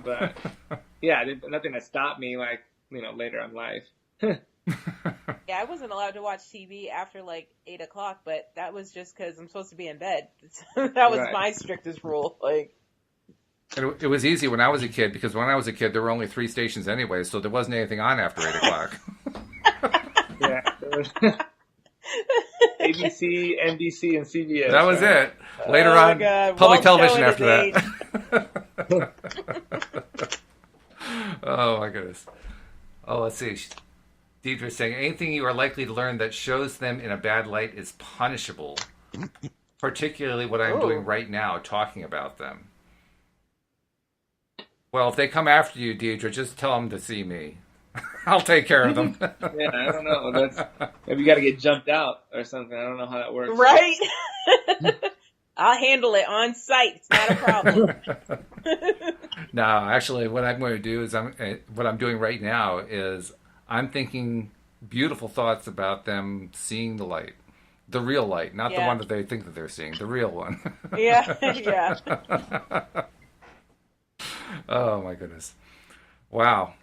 But yeah, nothing that stopped me like later in life. Yeah, I wasn't allowed to watch TV after like 8 o'clock, but that was just because I'm supposed to be in bed. That was Right. my strictest rule. Like, It was easy when I was a kid, because when I was a kid, there were only 3 stations anyway, so there wasn't anything on after 8 o'clock. Yeah, it was ABC, NBC, and CBS. That was right? it. Later oh on, God, public won't television show after it that. Oh, my goodness. Oh, let's see. Deidre's saying, anything you are likely to learn that shows them in a bad light is punishable. Particularly what I'm doing right now, talking about them. Well, if they come after you, Deidre, just tell them to see me. I'll take care of them. Yeah, I don't know. Maybe you got to get jumped out or something. I don't know how that works. Right? I'll handle it on site. It's not a problem. No, actually, what I'm going to do is what I'm doing right now is I'm thinking beautiful thoughts about them seeing the light, the real light, not the Yeah. one that they think that they're seeing, the real one. Yeah, yeah. Oh my goodness! Wow.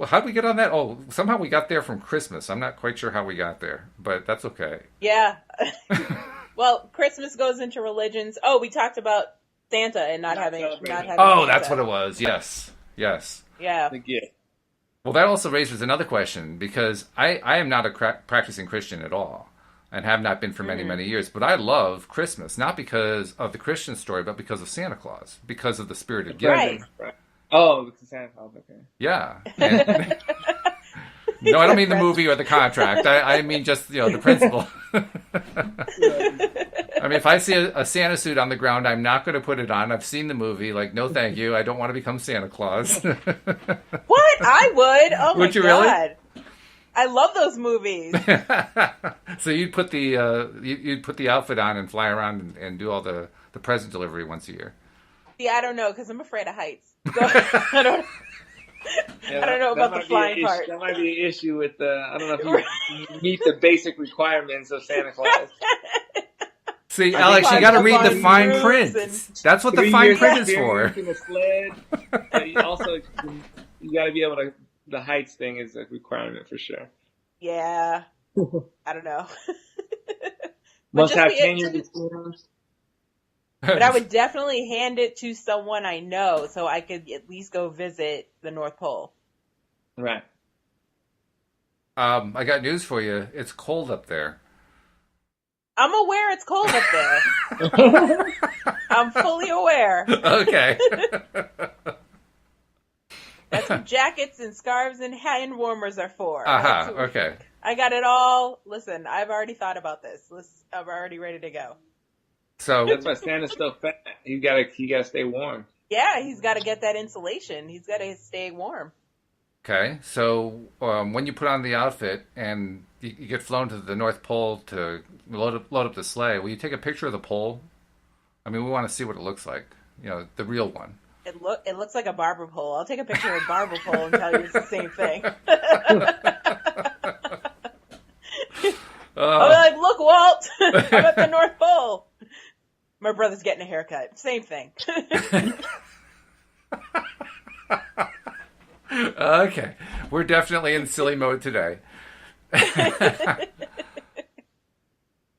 How'd we get on that? Oh, somehow we got there from Christmas. I'm not quite sure how we got there, but that's okay. Yeah. Well, Christmas goes into religions. Oh, we talked about Santa and not having Oh, that's Santa. what it was. Yes. Yes. Yeah. The gift. Well, that also raises another question because I am not a practicing Christian at all and have not been for many, many years. But I love Christmas, not because of the Christian story, but because of Santa Claus, because of the spirit of giving. Right. Right. Oh, it's Santa Claus. Okay. Yeah. And, no, I don't mean the movie or the contract. I mean just, the principle. I mean, if I see a Santa suit on the ground, I'm not going to put it on. I've seen the movie. Like, no, thank you. I don't want to become Santa Claus. What? I would. Oh Would my you really? God. I love those movies. So you'd put the outfit on and fly around and do all the present delivery once a year. See, I don't know because I'm afraid of heights. So, I don't know about the flying part. That might be an issue with the. I don't know if you meet the basic requirements of Santa Claus. See, Alex, you got to read the fine print. That's what the 3 fine years print is for. experience in the sled. Also, you got to be able to. The heights thing is a requirement for sure. Yeah. I don't know. Must have be 10 years experience. But I would definitely hand it to someone I know so I could at least go visit the North Pole. Right. I got news for you. It's cold up there. I'm aware it's cold up there. I'm fully aware. Okay. That's what jackets and scarves and hand warmers are for. Okay. I got it all. Listen, I've already thought about this. I'm already ready to go. So That's why Santa's so fat. You gotta stay warm. Yeah, he's got to get that insulation. He's got to stay warm. Okay, so when you put on the outfit and you get flown to the North Pole to load up the sleigh, will you take a picture of the pole? I mean, we want to see what it looks like. The real one. It looks like a barber pole. I'll take a picture of a barber pole and tell you it's the same thing. I'll be like, look, Walt, I'm at the North Pole. My brother's getting a haircut. Same thing. Okay, we're definitely in silly mode today.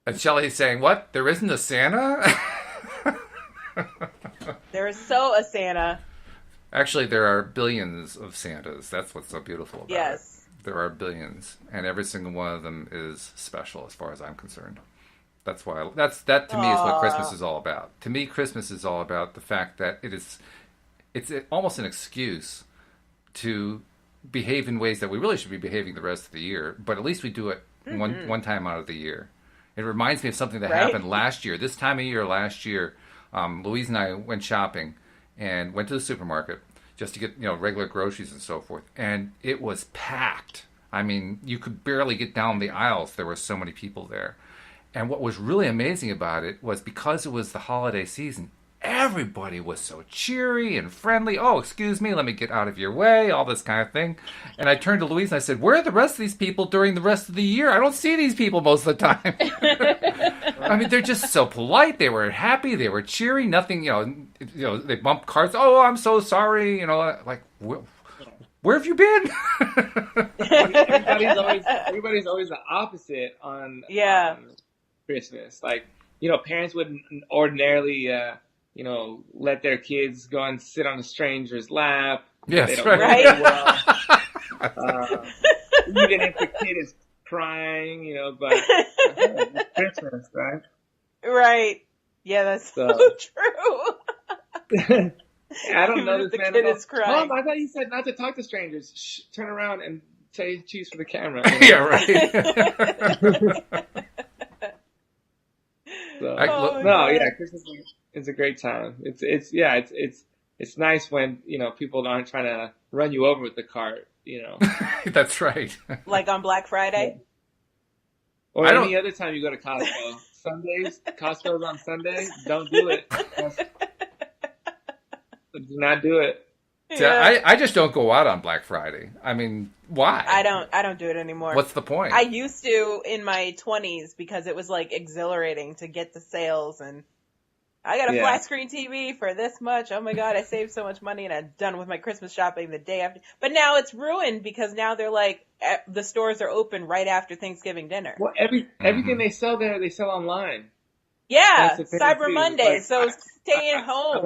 And Shelley's saying, what? There isn't a Santa? There is so a Santa. Actually, there are billions of Santas. That's what's so beautiful about it. Yes. There are billions, and every single one of them is special as far as I'm concerned. That's why that to me is what Christmas is all about. To me, Christmas is all about the fact that it's almost an excuse to behave in ways that we really should be behaving the rest of the year, but at least we do it one time out of the year. It reminds me of something that happened last year. This time of year last year, Louise and I went shopping and went to the supermarket just to get regular groceries and so forth, and it was packed. I mean, you could barely get down the aisles. There were so many people there. And what was really amazing about it was because it was the holiday season, everybody was so cheery and friendly. Oh, excuse me, let me get out of your way, all this kind of thing. And I turned to Louise and I said, where are the rest of these people during the rest of the year? I don't see these people most of the time. I mean, they're just so polite. They were happy. They were cheery. Nothing, they bumped cars. Oh, I'm so sorry. Like, where have you been? Everybody's always the opposite on Christmas. Like, parents wouldn't ordinarily, let their kids go and sit on a stranger's lap. Yes, they don't right. Well. Even if the kid is crying, but it's Christmas, right? Right. Yeah, that's so true. I don't know this man. The kid is crying. Mom, I thought you said not to talk to strangers. Shh, turn around and choose for the camera. Yeah, right. Christmas is a great time. It's nice when people aren't trying to run you over with the cart. That's right. Like on Black Friday. Or any other time you go to Costco. Sundays. Costco's on Sunday. Don't do it. Do not do it. See, I just don't go out on Black Friday. I mean, why? I don't do it anymore. What's the point? I used to in my 20s because it was like exhilarating to get the sales, and I got a flat screen TV for this much. Oh my God, I saved so much money, and I'm done with my Christmas shopping the day after. But now it's ruined because now they're like, the stores are open right after Thanksgiving dinner. Well, everything they sell there, they sell online. Yeah, Cyber Monday. Like, so stay at home.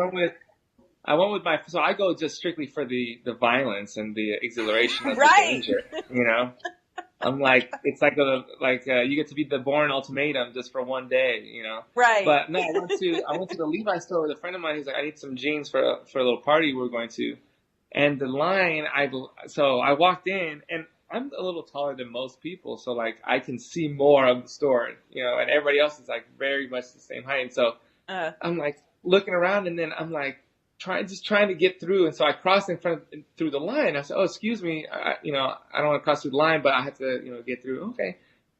I went with so I go just strictly for the violence and the exhilaration of right. the danger, you know? I'm like, it's like you get to be the Bourne Ultimatum just for one day, you know? Right. But no, I went to the Levi's store with a friend of mine. He's like, I need some jeans for a little party we're going to. And the line, so I walked in, and I'm a little taller than most people, so like I can see more of the store, you know, and everybody else is like very much the same height. And so I'm like looking around, and then I'm like, trying to get through, and so I crossed through the line. I said, "Oh, excuse me, I don't want to cross through the line, but I have to, get through." Okay,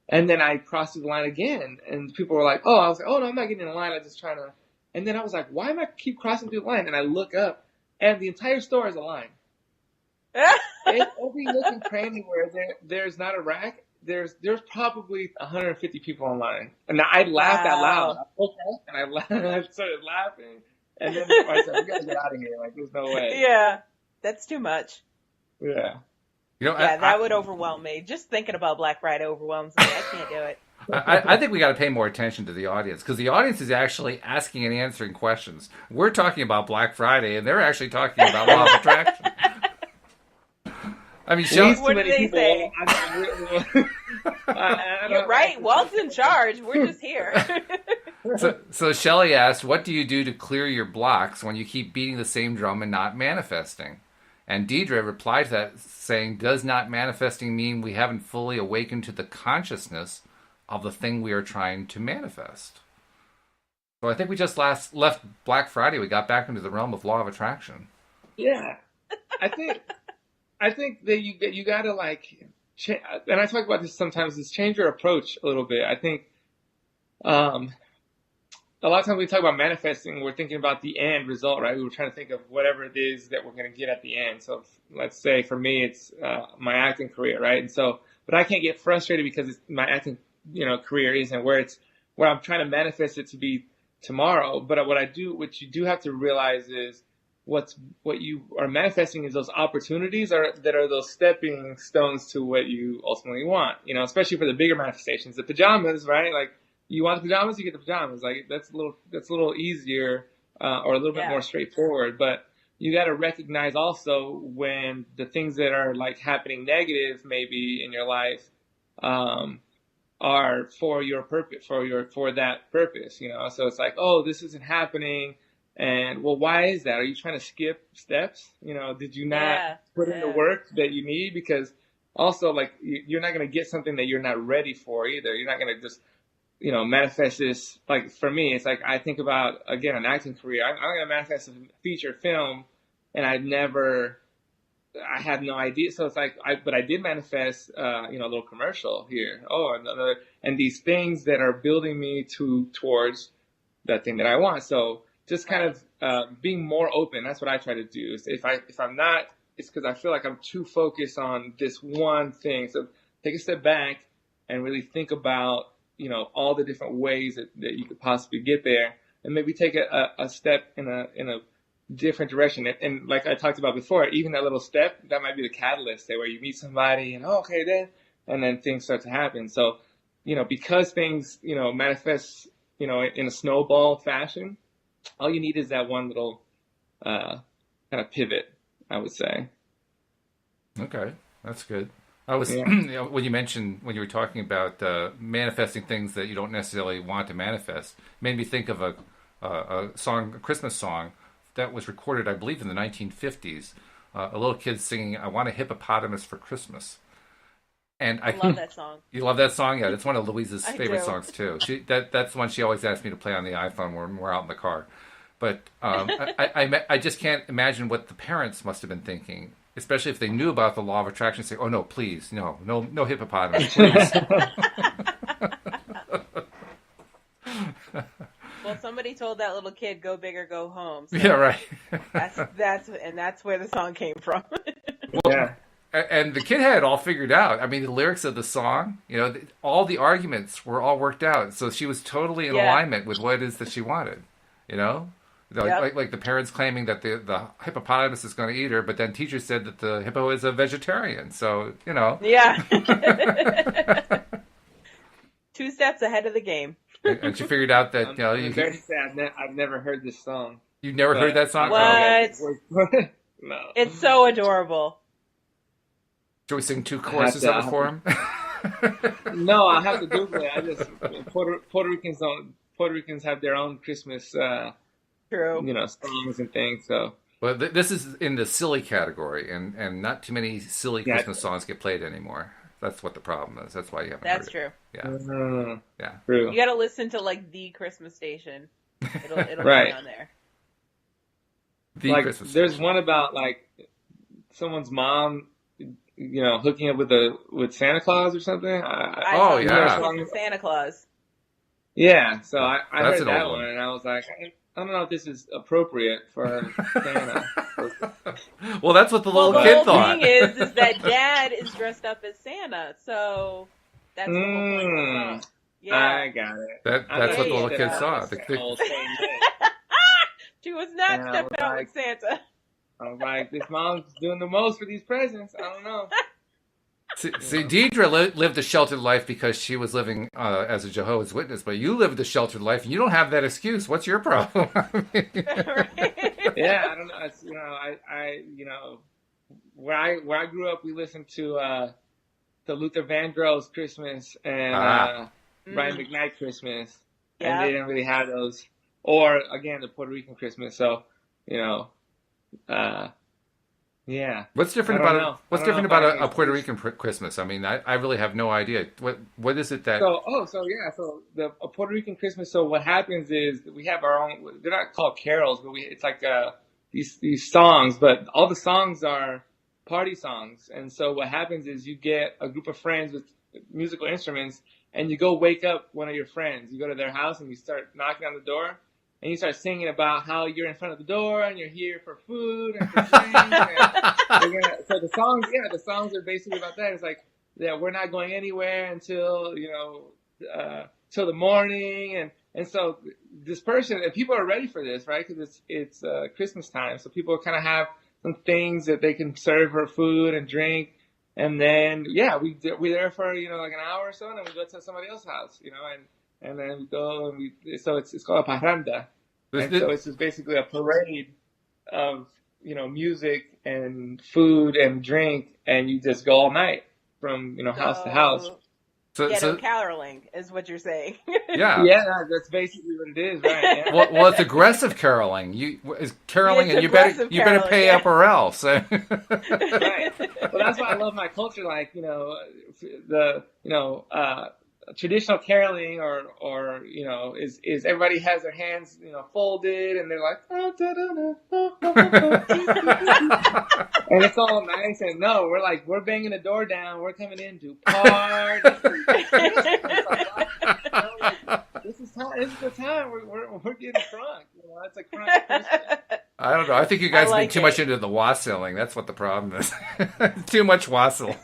and then I crossed through the line again, and people were like, "Oh," I was like, "Oh no, I'm not getting in the line. I'm just trying to." And then I was like, "Why am I keep crossing through the line?" And I look up, and the entire store is a line. Every nook and cranny where there's not a rack, there's probably 150 people online, and I laughed out loud. I woke up and I started laughing. And then I said, "We gotta get out of here. Like, there's no way." Yeah, that's too much. Yeah. That would overwhelm me. Just thinking about Black Friday overwhelms me. I can't do it. I think we got to pay more attention to the audience, because the audience is actually asking and answering questions. We're talking about Black Friday, and they're actually talking about law of attraction. I mean, what do they say? You're right. Walt's in charge. We're just here. So Shelley asked, what do you do to clear your blocks when you keep beating the same drum and not manifesting? And Deidre replied to that saying, does not manifesting mean we haven't fully awakened to the consciousness of the thing we are trying to manifest? So I think we just left Black Friday. We got back into the realm of law of attraction. Yeah. I think that you got to and I talk about this sometimes, is change your approach a little bit. I think, a lot of times we talk about manifesting, we're thinking about the end result, right? We were trying to think of whatever it is that we're going to get at the end. So let's say for me, it's my acting career, right? And so, but I can't get frustrated because my acting, career isn't where I'm trying to manifest it to be tomorrow. But what you do have to realize is what you are manifesting is those opportunities that are those stepping stones to what you ultimately want, especially for the bigger manifestations, the pajamas, right? Like, you want the pajamas, you get the pajamas. Like, that's a little easier, or a little bit more straightforward. But you got to recognize also when the things that are like happening negative, maybe in your life, are for your purpose, for that purpose, So it's like, oh, this isn't happening, and well, why is that? Are you trying to skip steps? Did you not put in the work that you need? Because also, like, you're not going to get something that you're not ready for either. You're not going to just manifest this. Like, for me, it's like, I think about, again, an acting career. I'm going to manifest a feature film, and I had no idea. So it's like, but I did manifest, a little commercial here. Oh, and these things that are building me towards that thing that I want. So just kind of, being more open. That's what I try to do. If I'm not, it's because I feel like I'm too focused on this one thing. So take a step back and really think about, all the different ways that you could possibly get there, and maybe take a step in a different direction. And like I talked about before, even that little step, that might be the catalyst there, where you meet somebody and and then things start to happen. So, because things, manifest, in a snowball fashion, all you need is that one little, kind of pivot, I would say. Okay. That's good. I was when you were talking about manifesting things that you don't necessarily want to manifest, it made me think of a Christmas song that was recorded, I believe, in the 1950s. A little kid singing, "I want a hippopotamus for Christmas." And I love that song. You love that song? Yeah, it's one of Louise's favorite do. songs too. That's the one she always asks me to play on the iPhone when we're out in the car. But I just can't imagine what the parents must have been thinking, especially if they knew about the law of attraction. Say, "Oh no, please, no hippopotamus, please." somebody told that little kid, "Go big or go home." So Yeah, right. that's where the song came from. Yeah. And the kid had it all figured out. I mean, the lyrics of the song, all the arguments were all worked out. So she was totally in alignment with what it is that she wanted. Like the parents claiming that the hippopotamus is going to eat her, but then teacher said that the hippo is a vegetarian. So, Yeah. 2 steps ahead of the game. And she figured out that, I'm very sad. I've never heard this song. You've never heard that song? What? Oh. No. It's so adorable. Should we sing 2 choruses of it for him? No, I have to Google it. I just Puerto Ricans have their own Christmas, True. songs and things. So. Well, this is in the silly category, and not too many silly Christmas songs get played anymore. That's what the problem is. That's why you haven't heard it. True. Yeah. Yeah. True. You got to listen to like the Christmas station. It'll Right. be on there. Christmas there's station. one about like someone's mom, hooking up with Santa Claus or something. I Oh, thought yeah. it was Santa Claus. Yeah, so I That's heard an that old one, one. and I was like, I don't know if this is appropriate for Santa. Well, that's what the Well, little the kid whole thought. thing is that Dad is dressed up as Santa, so that's the whole point of the song. Yeah, I got it. That's what the little There kid you saw. go. The- Old Saint Nick. she was not And I stepping was out like- with Santa. I was like, this mom's doing the most for these presents. I don't know. See, Deidre lived a sheltered life because she was living as a Jehovah's Witness, but you lived a sheltered life, and you don't have that excuse. What's your problem? Yeah, I don't know. It's, where I grew up, we listened to Luther Vandross Christmas and Brian McKnight Christmas, Yeah. and they didn't really have those. Or again, the Puerto Rican Christmas. So, yeah. What's different I don't about know. what's I don't different know if about I a Puerto can- Rican Christmas? I mean, I really have no idea. What is it that? So the Puerto Rican Christmas. So what happens is we have our own. They're not called carols, but it's like these songs. But all the songs are party songs. And so what happens is you get a group of friends with musical instruments, and you go wake up one of your friends. You go to their house and you start knocking on the door, and you start singing about how you're in front of the door and you're here for food and for drinks. So the songs are basically about that. It's like, we're not going anywhere until till the morning, and so this person, and people are ready for this, right? Because it's Christmas time, so people kind of have some things that they can serve her food and drink, and then we're there for like an hour or so, and then we go to somebody else's house, and then we go and so it's called a parranda, and so it's just basically a parade of music and food and drink, and you just go all night from house to house. Ghetto caroling is what you're saying. Yeah. Yeah, that's basically what it is, right? Yeah. Well, it's aggressive caroling. It's caroling, It's and you better aggressive pay caroling, up or else. Right. Well, that's why I love my culture. Like the traditional caroling, or is everybody has their hands folded, and they're like, and it's all nice. And no, we're banging the door down. We're coming in to party. This is the time we're getting crunk. It's a crunk Christmas. I don't know. I think you guys I be like too it. much into the wassailing. That's what the problem is. Too much wassail.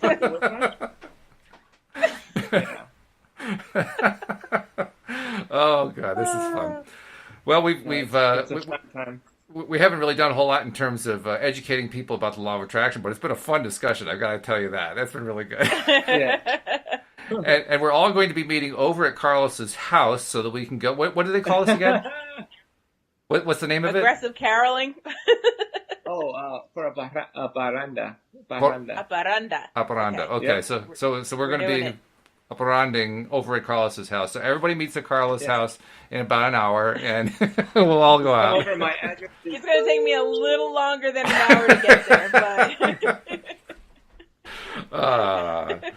Oh God, this is fun. Well, It's a fun time. we haven't really done a whole lot in terms of educating people about the law of attraction, but it's been a fun discussion. I've got to tell you that. That's been really good. Yeah. And we're all going to be meeting over at Carlos's house so that we can go. What do they call this again? What's the name of it? Aggressive caroling. For a parranda. A parranda. Aparanda. Okay, Yeah. so we're going to doing be it. aparanding over at Carlos's house. So everybody meets at Carlos' house in about an hour, and we'll all go out. Over my address. It's going to take me a little longer than an hour to get there, but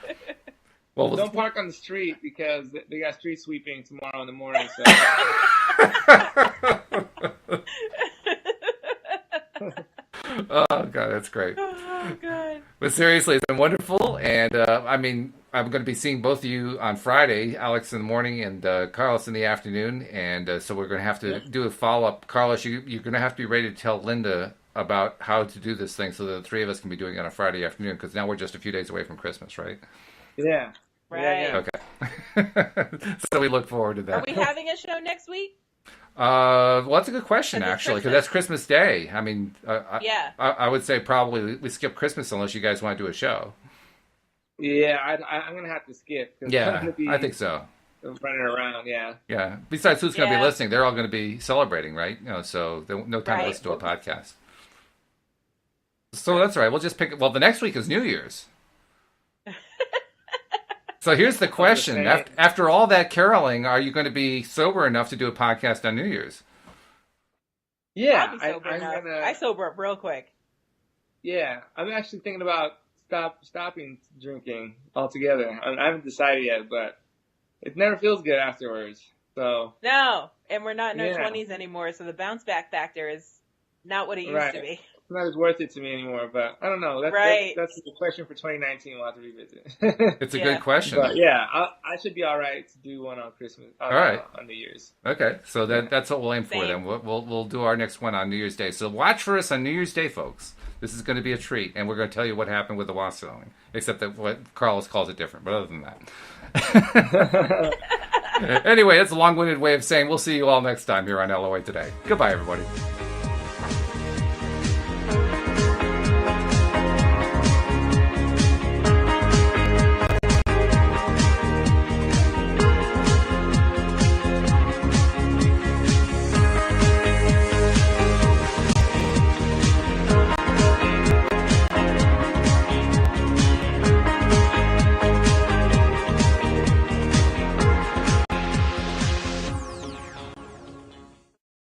Well, Don't park on the street because they got street sweeping tomorrow in the morning. So. oh God, that's great. oh god. But seriously, it's been wonderful, and I I'm going to be seeing both of you on Friday, Alex in the morning and Carlos in the afternoon. And so we're going to have to do a follow-up. Carlos, you're going to have to be ready to tell Linda about how to do this thing so that the three of us can be doing it on a Friday afternoon, because now we're just a few days away from Christmas, right? Yeah. Right. Yeah. Okay. So we look forward to that. Are we having a show next week? Well, that's a good question, 'Cause it's actually, because Christmas. that's Christmas Day. I mean, Yeah. I would say probably we skip Christmas unless you guys want to do a show. Yeah, I'm going to have to skip. 'Cause I'm Yeah, gonna be I think so. running around, yeah. Yeah. Besides, who's going to be Yeah. listening? They're all going to be celebrating, right? So no time to Right. listen to a podcast. So that's all right. We'll just pick. Well, the next week is New Year's. So here's the question: saying. after all that caroling, are you going to be sober enough to do a podcast on New Year's? Yeah, I'll be sober I'm enough. gonna. I sober up real quick. Yeah, I'm actually thinking about stopping drinking altogether. I haven't decided yet, but it never feels good afterwards. So No, and we're not in our Yeah. 20s anymore, so the bounce back factor is not what it used Right. to be. it's not as worth it to me anymore. But I don't know. Right. That's the question for 2019. We'll have to revisit. It's a Yeah. good question. But yeah, I should be all right to do one on Christmas. All right. On New Year's. Okay, so that's what we'll aim for Same. then. We'll do our next one on New Year's Day. So watch for us on New Year's Day, folks. This is going to be a treat, and we're going to tell you what happened with the wassailing, except that what Carlos calls it different. But other than that, anyway, that's a long-winded way of saying we'll see you all next time here on LOA Today. Goodbye, everybody.